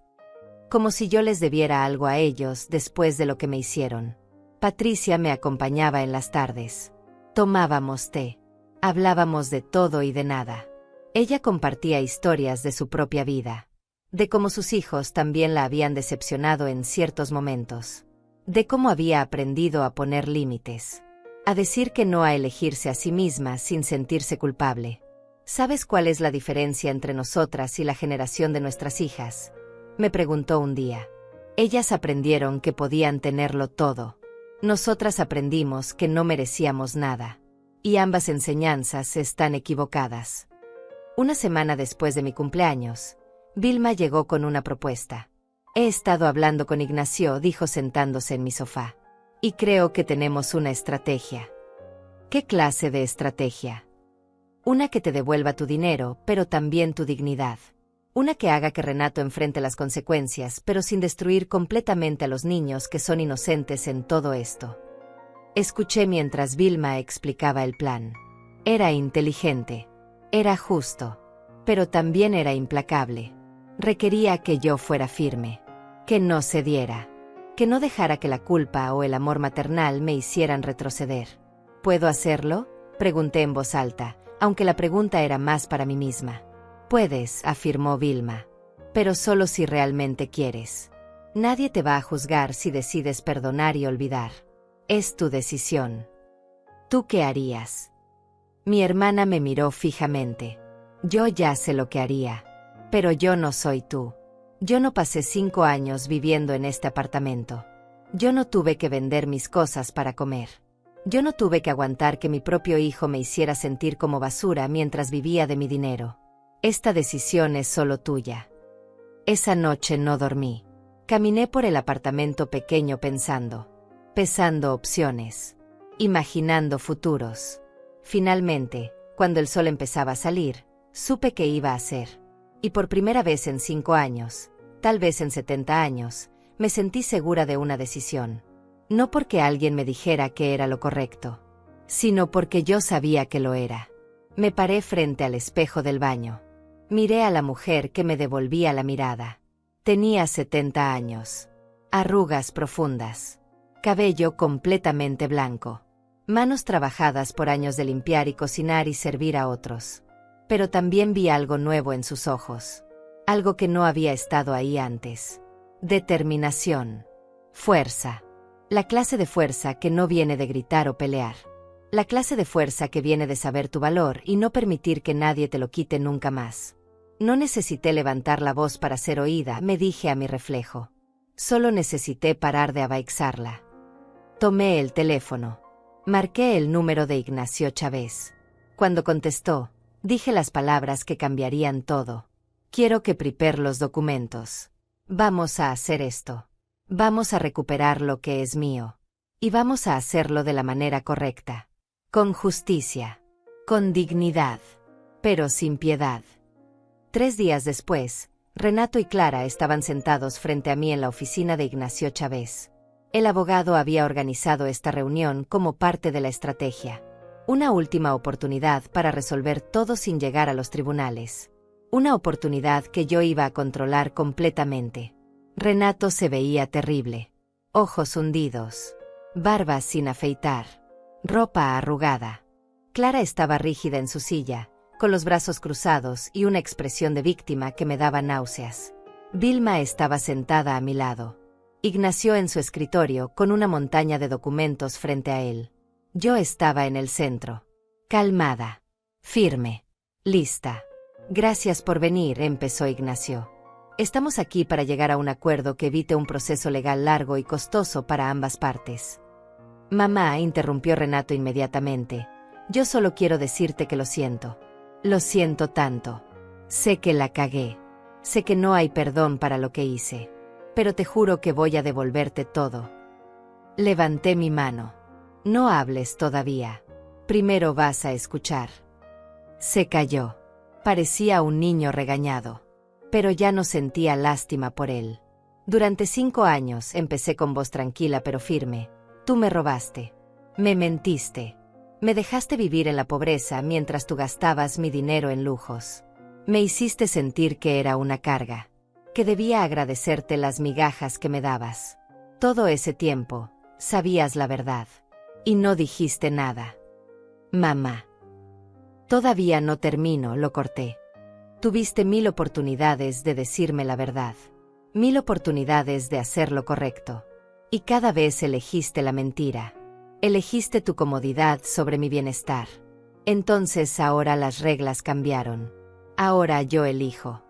Como si yo les debiera algo a ellos después de lo que me hicieron. Patricia me acompañaba en las tardes. Tomábamos té. Hablábamos de todo y de nada. Ella compartía historias de su propia vida. De cómo sus hijos también la habían decepcionado en ciertos momentos. De cómo había aprendido a poner límites. A decir que no, a elegirse a sí misma sin sentirse culpable. ¿Sabes cuál es la diferencia entre nosotras y la generación de nuestras hijas? Me preguntó un día. Ellas aprendieron que podían tenerlo todo. Nosotras aprendimos que no merecíamos nada. Y ambas enseñanzas están equivocadas. Una semana después de mi cumpleaños, Vilma llegó con una propuesta. He estado hablando con Ignacio, dijo sentándose en mi sofá. Y creo que tenemos una estrategia. ¿Qué clase de estrategia? Una que te devuelva tu dinero, pero también tu dignidad. Una que haga que Renato enfrente las consecuencias, pero sin destruir completamente a los niños que son inocentes en todo esto. Escuché mientras Vilma explicaba el plan. Era inteligente. Era justo. Pero también era implacable. Requería que yo fuera firme. Que no cediera. Que no dejara que la culpa o el amor maternal me hicieran retroceder. ¿Puedo hacerlo?, pregunté en voz alta, aunque la pregunta era más para mí misma. Puedes, afirmó Vilma. Pero solo si realmente quieres. Nadie te va a juzgar si decides perdonar y olvidar. Es tu decisión. ¿Tú qué harías? Mi hermana me miró fijamente. Yo ya sé lo que haría. Pero yo no soy tú. Yo no pasé 5 años viviendo en este apartamento. Yo no tuve que vender mis cosas para comer. Yo no tuve que aguantar que mi propio hijo me hiciera sentir como basura mientras vivía de mi dinero. Esta decisión es solo tuya. Esa noche no dormí. Caminé por el apartamento pequeño pensando. Pesando opciones. imaginando futuros. Finalmente, cuando el sol empezaba a salir, supe qué iba a hacer. Y por primera vez en 5 años, tal vez en 70 años, me sentí segura de una decisión. No porque alguien me dijera que era lo correcto, sino porque yo sabía que lo era. Me paré frente al espejo del baño. Miré a la mujer que me devolvía la mirada. Tenía 70 años. Arrugas profundas. Cabello completamente blanco. Manos trabajadas por años de limpiar y cocinar y servir a otros. Pero también vi algo nuevo en sus ojos. Algo que no había estado ahí antes. Determinación. Fuerza. La clase de fuerza que no viene de gritar o pelear. La clase de fuerza que viene de saber tu valor y no permitir que nadie te lo quite nunca más. No necesité levantar la voz para ser oída, me dije a mi reflejo. Solo necesité parar de abaixarla. Tomé el teléfono. Marqué el número de Ignacio Chávez. Cuando contestó, dije las palabras que cambiarían todo. Quiero que prepare los documentos. Vamos a hacer esto. Vamos a recuperar lo que es mío. Y vamos a hacerlo de la manera correcta. Con justicia. Con dignidad. Pero sin piedad. 3 días después, Renato y Clara estaban sentados frente a mí en la oficina de Ignacio Chávez. El abogado había organizado esta reunión como parte de la estrategia. Una última oportunidad para resolver todo sin llegar a los tribunales. Una oportunidad que yo iba a controlar completamente. Renato se veía terrible. Ojos hundidos. Barba sin afeitar. Ropa arrugada. Clara estaba rígida en su silla, con los brazos cruzados y una expresión de víctima que me daba náuseas. Vilma estaba sentada a mi lado. Ignacio en su escritorio con una montaña de documentos frente a él. Yo estaba en el centro. Calmada. Firme. Lista. Gracias por venir, empezó Ignacio. Estamos aquí para llegar a un acuerdo que evite un proceso legal largo y costoso para ambas partes. Mamá, interrumpió Renato inmediatamente. Yo solo quiero decirte que lo siento. Lo siento tanto. Sé que la cagué. Sé que no hay perdón para lo que hice. Pero te juro que voy a devolverte todo. Levanté mi mano. No hables todavía. Primero vas a escuchar. Se calló. Parecía un niño regañado. Pero ya no sentía lástima por él. Durante 5 años empecé con voz tranquila pero firme. Tú me robaste. Me mentiste. Me dejaste vivir en la pobreza mientras tú gastabas mi dinero en lujos. Me hiciste sentir que era una carga. Que debía agradecerte las migajas que me dabas. Todo ese tiempo, sabías la verdad. Y no dijiste nada. Mamá. Todavía no termino, lo corté. Tuviste 1000 oportunidades de decirme la verdad. 1000 oportunidades de hacer lo correcto. Y cada vez elegiste la mentira. Elegiste tu comodidad sobre mi bienestar. Entonces ahora las reglas cambiaron. Ahora yo elijo.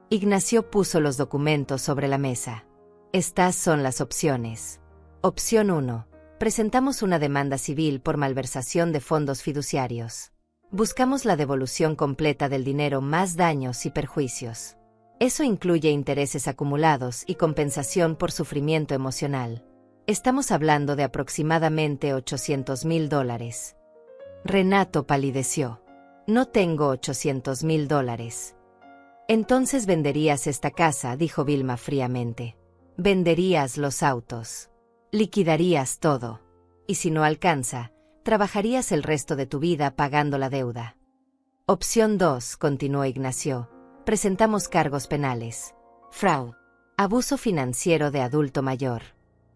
Ignacio puso los documentos sobre la mesa. Estas son las opciones. Opción 1. Presentamos una demanda civil por malversación de fondos fiduciarios. Buscamos la devolución completa del dinero más daños y perjuicios. Eso incluye intereses acumulados y compensación por sufrimiento emocional. Estamos hablando de aproximadamente $800,000. Renato palideció. No tengo $800,000. Entonces venderías esta casa, dijo Vilma fríamente. Venderías los autos. Liquidarías todo. Y si no alcanza, trabajarías el resto de tu vida pagando la deuda. Opción 2, continuó Ignacio. Presentamos cargos penales. Fraude. Abuso financiero de adulto mayor.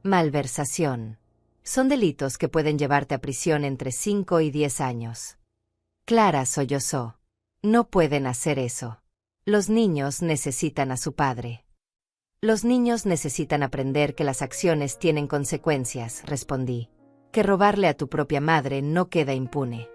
Malversación. Son delitos que pueden llevarte a prisión entre 5 y 10 años. Clara sollozó. No pueden hacer eso. Los niños necesitan a su padre. Los niños necesitan aprender que las acciones tienen consecuencias, respondí. Que robarle a tu propia madre no queda impune.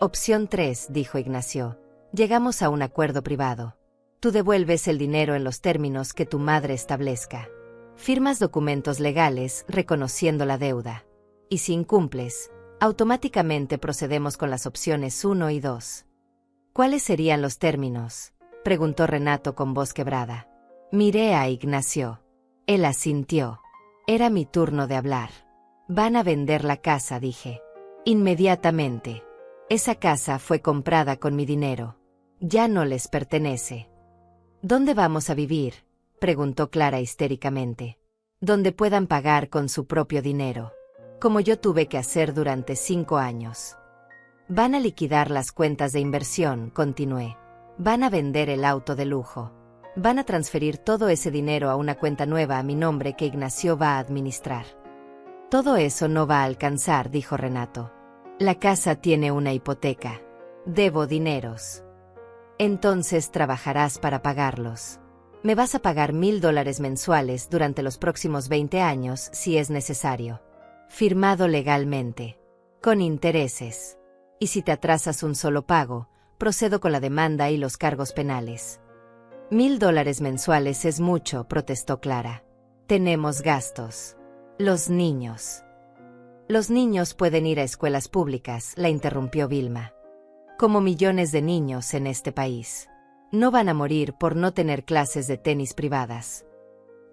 Opción 3, dijo Ignacio. Llegamos a un acuerdo privado. Tú devuelves el dinero en los términos que tu madre establezca. Firmas documentos legales reconociendo la deuda. Y si incumples, automáticamente procedemos con las opciones 1 y 2. ¿Cuáles serían los términos?, preguntó Renato con voz quebrada. Miré a Ignacio. Él asintió. Era mi turno de hablar. Van a vender la casa, dije. Inmediatamente. Esa casa fue comprada con mi dinero. Ya no les pertenece. ¿Dónde vamos a vivir?, preguntó Clara histéricamente. Donde puedan pagar con su propio dinero. Como yo tuve que hacer durante 5 años. Van a liquidar las cuentas de inversión, continué. Van a vender el auto de lujo. Van a transferir todo ese dinero a una cuenta nueva a mi nombre que Ignacio va a administrar. Todo eso no va a alcanzar, dijo Renato. La casa tiene una hipoteca. Debo dineros. Entonces trabajarás para pagarlos. Me vas a pagar $1000 mensuales durante los próximos 20 años si es necesario. Firmado legalmente. Con intereses. Y si te atrasas un solo pago, procedo con la demanda y los cargos penales. $1000 mensuales es mucho, protestó Clara. Tenemos gastos. Los niños. Los niños pueden ir a escuelas públicas, la interrumpió Vilma. Como millones de niños en este país. No van a morir por no tener clases de tenis privadas.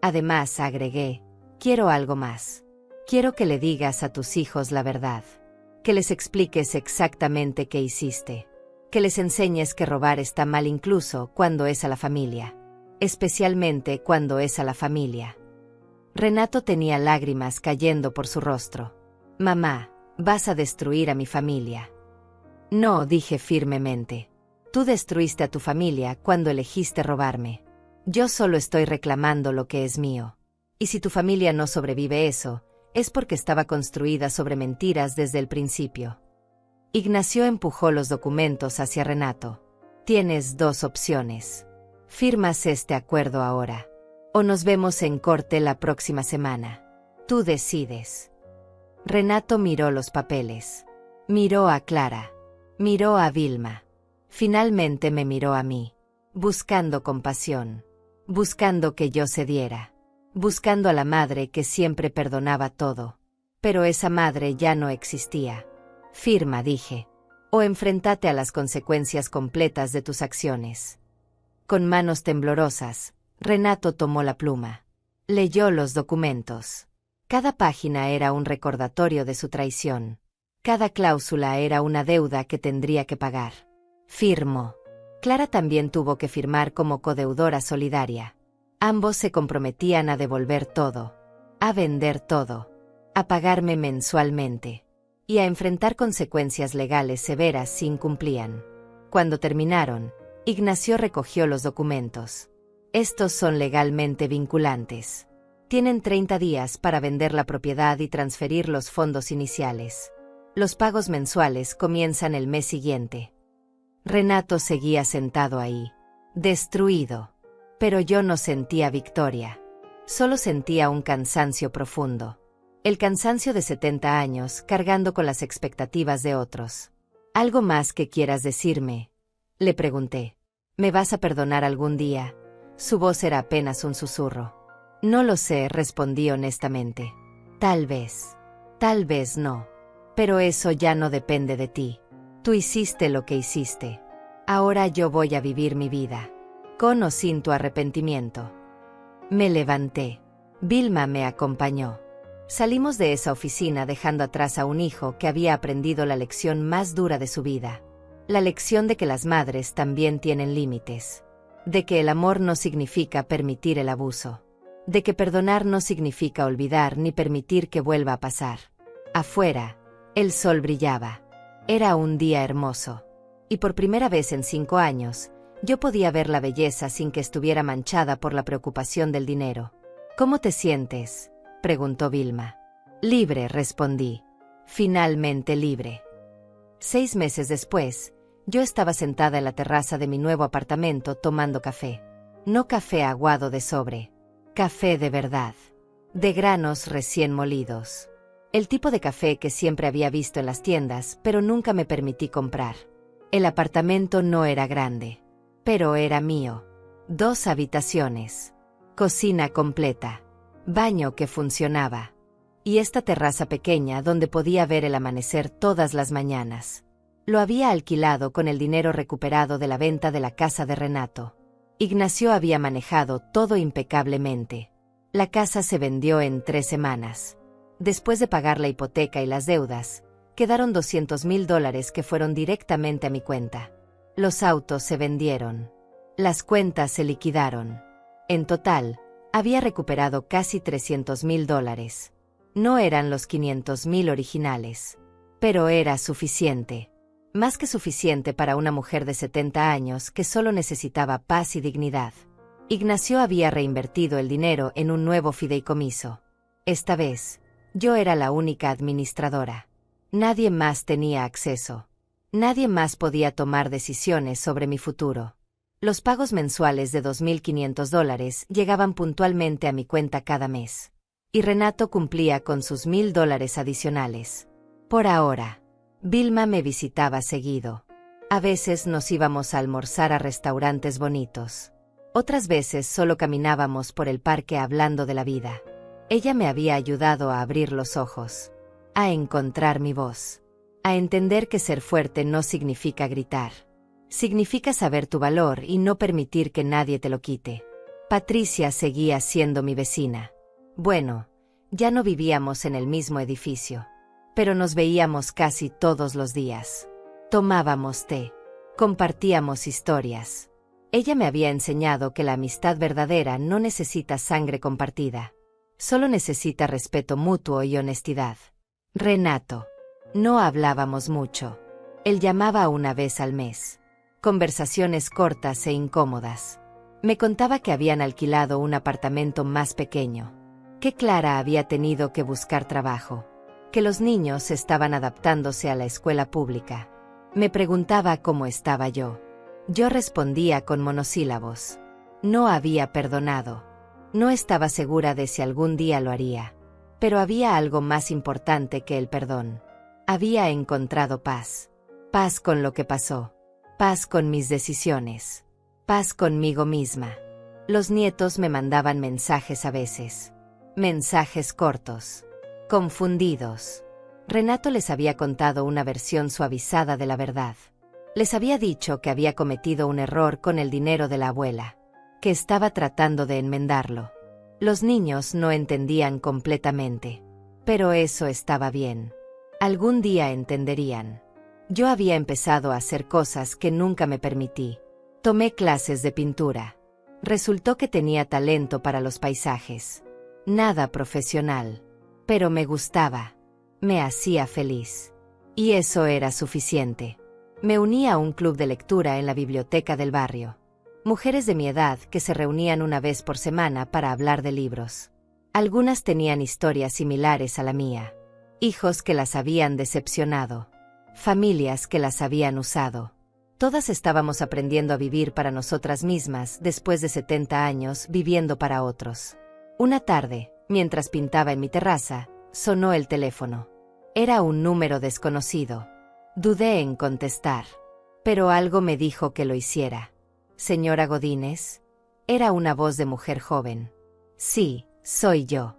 Además, agregué, quiero algo más. Quiero que le digas a tus hijos la verdad. Que les expliques exactamente qué hiciste. Que les enseñes que robar está mal incluso cuando es a la familia. Especialmente cuando es a la familia. Renato tenía lágrimas cayendo por su rostro. Mamá, vas a destruir a mi familia. No, dije firmemente. Tú destruiste a tu familia cuando elegiste robarme. Yo solo estoy reclamando lo que es mío. Y si tu familia no sobrevive eso, es porque estaba construida sobre mentiras desde el principio. Ignacio empujó los documentos hacia Renato. Tienes 2 opciones. Firmas este acuerdo ahora. O nos vemos en corte la próxima semana. Tú decides. Renato miró los papeles. Miró a Clara. Miró a Vilma. Finalmente me miró a mí. Buscando compasión. Buscando que yo cediera. Buscando a la madre que siempre perdonaba todo. Pero esa madre ya no existía. Firma, dije. O enfréntate a las consecuencias completas de tus acciones. Con manos temblorosas, Renato tomó la pluma. Leyó los documentos. Cada página era un recordatorio de su traición. Cada cláusula era una deuda que tendría que pagar. Firmó. Clara también tuvo que firmar como codeudora solidaria. Ambos se comprometían a devolver todo. A vender todo. A pagarme mensualmente. Y a enfrentar consecuencias legales severas si incumplían. Cuando terminaron, Ignacio recogió los documentos. Estos son legalmente vinculantes. Tienen 30 días para vender la propiedad y transferir los fondos iniciales. Los pagos mensuales comienzan el mes siguiente. Renato seguía sentado ahí, destruido. Pero yo no sentía victoria. Solo sentía un cansancio profundo. El cansancio de 70 años cargando con las expectativas de otros. ¿Algo más que quieras decirme?, le pregunté. ¿Me vas a perdonar algún día? Su voz era apenas un susurro. No lo sé, respondí honestamente. Tal vez no. Pero eso ya no depende de ti. Tú hiciste lo que hiciste. Ahora yo voy a vivir mi vida. Con o sin tu arrepentimiento. Me levanté. Vilma me acompañó. Salimos de esa oficina dejando atrás a un hijo que había aprendido la lección más dura de su vida. La lección de que las madres también tienen límites. De que el amor no significa permitir el abuso. De que perdonar no significa olvidar ni permitir que vuelva a pasar. Afuera, el sol brillaba. Era un día hermoso. Y por primera vez en 5 años, yo podía ver la belleza sin que estuviera manchada por la preocupación del dinero. ¿Cómo te sientes?, preguntó Vilma. Libre, respondí. Finalmente libre. 6 meses después, yo estaba sentada en la terraza de mi nuevo apartamento tomando café. No café aguado de sobre. Café de verdad. De granos recién molidos. El tipo de café que siempre había visto en las tiendas, pero nunca me permití comprar. El apartamento no era grande. Pero era mío. 2 habitaciones. Cocina completa. Baño que funcionaba. Y esta terraza pequeña donde podía ver el amanecer todas las mañanas. Lo había alquilado con el dinero recuperado de la venta de la casa de Renato. Ignacio había manejado todo impecablemente. La casa se vendió en 3 semanas. Después de pagar la hipoteca y las deudas, quedaron $200,000 que fueron directamente a mi cuenta. Los autos se vendieron. Las cuentas se liquidaron. En total, había recuperado casi $300,000. No eran los 500,000 originales. Pero era suficiente. Más que suficiente para una mujer de 70 años que solo necesitaba paz y dignidad. Ignacio había reinvertido el dinero en un nuevo fideicomiso. Esta vez, yo era la única administradora. Nadie más tenía acceso. Nadie más podía tomar decisiones sobre mi futuro. Los pagos mensuales de $2,500 llegaban puntualmente a mi cuenta cada mes. Y Renato cumplía con sus $1,000 adicionales. Por ahora, Vilma me visitaba seguido. A veces nos íbamos a almorzar a restaurantes bonitos. Otras veces solo caminábamos por el parque hablando de la vida. Ella me había ayudado a abrir los ojos, a encontrar mi voz, a entender que ser fuerte no significa gritar. Significa saber tu valor y no permitir que nadie te lo quite. Patricia seguía siendo mi vecina. Bueno, ya no vivíamos en el mismo edificio, pero nos veíamos casi todos los días. Tomábamos té, compartíamos historias. Ella me había enseñado que la amistad verdadera no necesita sangre compartida. Solo necesita respeto mutuo y honestidad. Renato. No hablábamos mucho. Él llamaba una vez al mes. Conversaciones cortas e incómodas. Me contaba que habían alquilado un apartamento más pequeño, que Clara había tenido que buscar trabajo, que los niños estaban adaptándose a la escuela pública. Me preguntaba cómo estaba yo. Yo respondía con monosílabos. No había perdonado. No estaba segura de si algún día lo haría. Pero había algo más importante que el perdón. Había encontrado paz. Paz con lo que pasó. Paz con mis decisiones. Paz conmigo misma. Los nietos me mandaban mensajes a veces. Mensajes cortos. Confundidos. Renato les había contado una versión suavizada de la verdad. Les había dicho que había cometido un error con el dinero de la abuela, que estaba tratando de enmendarlo. Los niños no entendían completamente. Pero eso estaba bien. Algún día entenderían. Yo había empezado a hacer cosas que nunca me permití. Tomé clases de pintura. Resultó que tenía talento para los paisajes. Nada profesional. Pero me gustaba. Me hacía feliz. Y eso era suficiente. Me uní a un club de lectura en la biblioteca del barrio. Mujeres de mi edad que se reunían una vez por semana para hablar de libros. Algunas tenían historias similares a la mía. Hijos que las habían decepcionado. Familias que las habían usado. Todas estábamos aprendiendo a vivir para nosotras mismas después de 70 años viviendo para otros. Una tarde, mientras pintaba en mi terraza, sonó el teléfono. Era un número desconocido. Dudé en contestar. Pero algo me dijo que lo hiciera. Señora Godínez, era una voz de mujer joven. Sí, soy yo.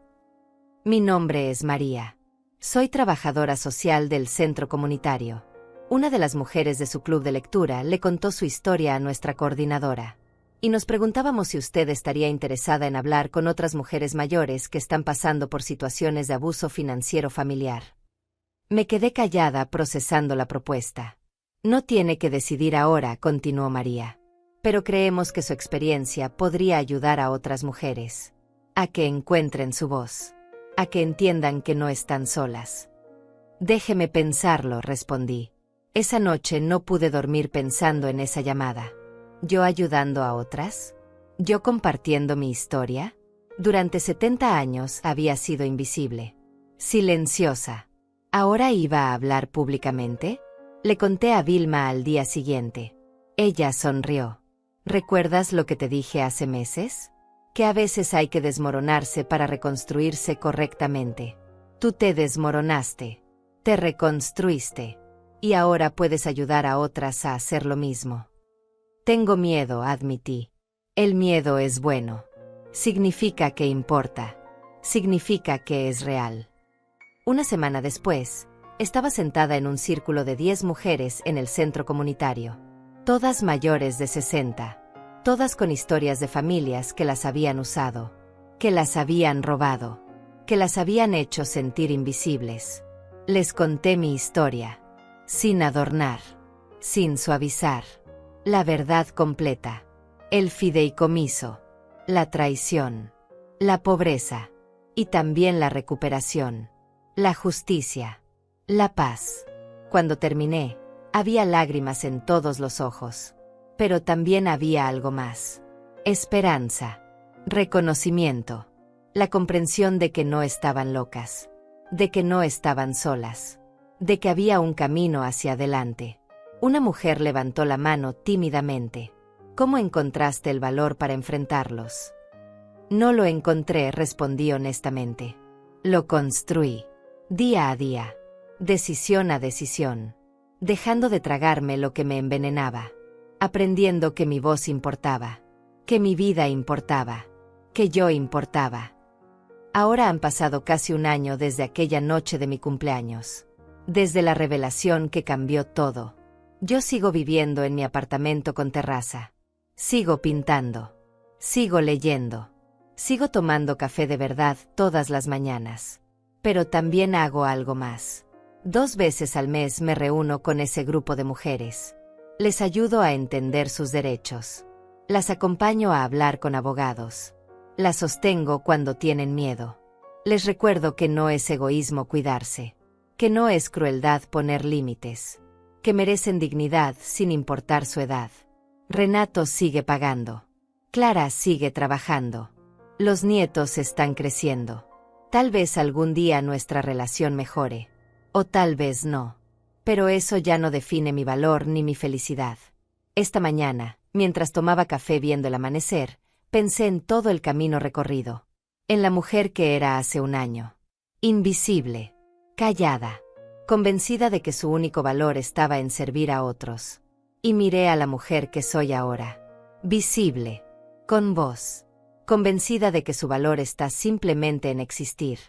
Mi nombre es María. Soy trabajadora social del centro comunitario. Una de las mujeres de su club de lectura le contó su historia a nuestra coordinadora. Y nos preguntábamos si usted estaría interesada en hablar con otras mujeres mayores que están pasando por situaciones de abuso financiero familiar. Me quedé callada procesando la propuesta. No tiene que decidir ahora, continuó María. Pero creemos que su experiencia podría ayudar a otras mujeres. A que encuentren su voz. A que entiendan que no están solas. Déjeme pensarlo, respondí. Esa noche no pude dormir pensando en esa llamada. ¿Yo ayudando a otras? ¿Yo compartiendo mi historia? Durante 70 años había sido invisible. Silenciosa. ¿Ahora iba a hablar públicamente? Le conté a Vilma al día siguiente. Ella sonrió. ¿Recuerdas lo que te dije hace meses? Que a veces hay que desmoronarse para reconstruirse correctamente. Tú te desmoronaste. Te reconstruiste. Y ahora puedes ayudar a otras a hacer lo mismo. Tengo miedo, admití. El miedo es bueno. Significa que importa. Significa que es real. Una semana después, estaba sentada en un círculo de 10 mujeres en el centro comunitario. Todas mayores de 60. Todas con historias de familias que las habían usado. Que las habían robado. que las habían hecho sentir invisibles. Les conté mi historia, sin adornar, sin suavizar, la verdad completa, el fideicomiso, la traición, la pobreza, y también la recuperación, la justicia, la paz. Cuando terminé, había lágrimas en todos los ojos, pero también había algo más: esperanza, reconocimiento, la comprensión de que no estaban locas, de que no estaban solas, de que había un camino hacia adelante. Una mujer levantó la mano tímidamente. ¿Cómo encontraste el valor para enfrentarlos? No lo encontré, respondí honestamente. Lo construí, día a día, decisión a decisión, dejando de tragarme lo que me envenenaba, aprendiendo que mi voz importaba, que mi vida importaba, que yo importaba. Ahora han pasado casi un año desde aquella noche de mi cumpleaños, desde la revelación que cambió todo. Yo sigo viviendo en mi apartamento con terraza, sigo pintando, sigo leyendo, sigo tomando café de verdad todas las mañanas, pero también hago algo más. 2 veces al mes me reúno con ese grupo de mujeres. Les ayudo a entender sus derechos. Las acompaño a hablar con abogados. Las sostengo cuando tienen miedo. Les recuerdo que no es egoísmo cuidarse, que no es crueldad poner límites, que merecen dignidad sin importar su edad. Renato sigue pagando. Clara sigue trabajando. Los nietos están creciendo. Tal vez algún día nuestra relación mejore, o tal vez no. Pero eso ya no define mi valor ni mi felicidad. Esta mañana, mientras tomaba café viendo el amanecer, pensé en todo el camino recorrido, en la mujer que era hace un año. Invisible, callada, convencida de que su único valor estaba en servir a otros. Y miré a la mujer que soy ahora, visible, con voz, convencida de que su valor está simplemente en existir.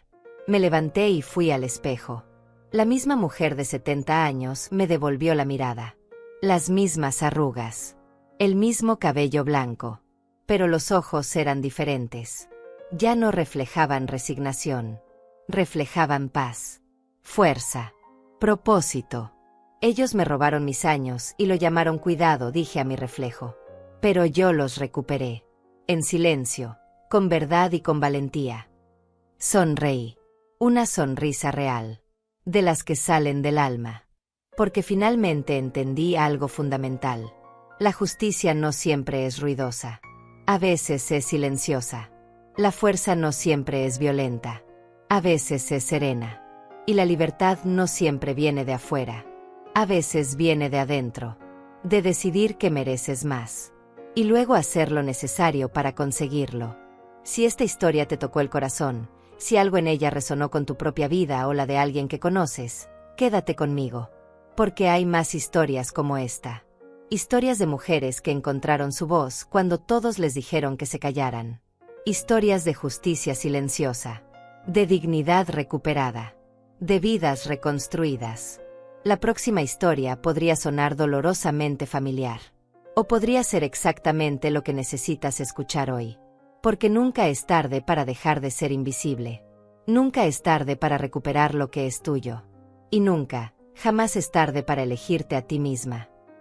Me levanté y fui al espejo. La misma mujer de 70 años me devolvió la mirada. Las mismas arrugas, el mismo cabello blanco, pero los ojos eran diferentes. Ya no reflejaban resignación, reflejaban paz, fuerza, propósito. Ellos me robaron mis años y lo llamaron cuidado, dije a mi reflejo. Pero yo los recuperé, en silencio, con verdad y con valentía. Sonreí, una sonrisa real, de las que salen del alma, porque finalmente entendí algo fundamental. La justicia no siempre es ruidosa, a veces es silenciosa. La fuerza no siempre es violenta, a veces es serena. Y la libertad no siempre viene de afuera, a veces viene de adentro, de decidir que mereces más, y luego hacer lo necesario para conseguirlo. Si esta historia te tocó el corazón, si algo en ella resonó con tu propia vida o la de alguien que conoces, quédate conmigo, porque hay más historias como esta. Historias de mujeres que encontraron su voz cuando todos les dijeron que se callaran. Historias de justicia silenciosa, de dignidad recuperada, de vidas reconstruidas. La próxima historia podría sonar dolorosamente familiar, o podría ser exactamente lo que necesitas escuchar hoy. Porque nunca es tarde para dejar de ser invisible. Nunca es tarde para recuperar lo que es tuyo. Y nunca, jamás es tarde para elegirte a ti misma.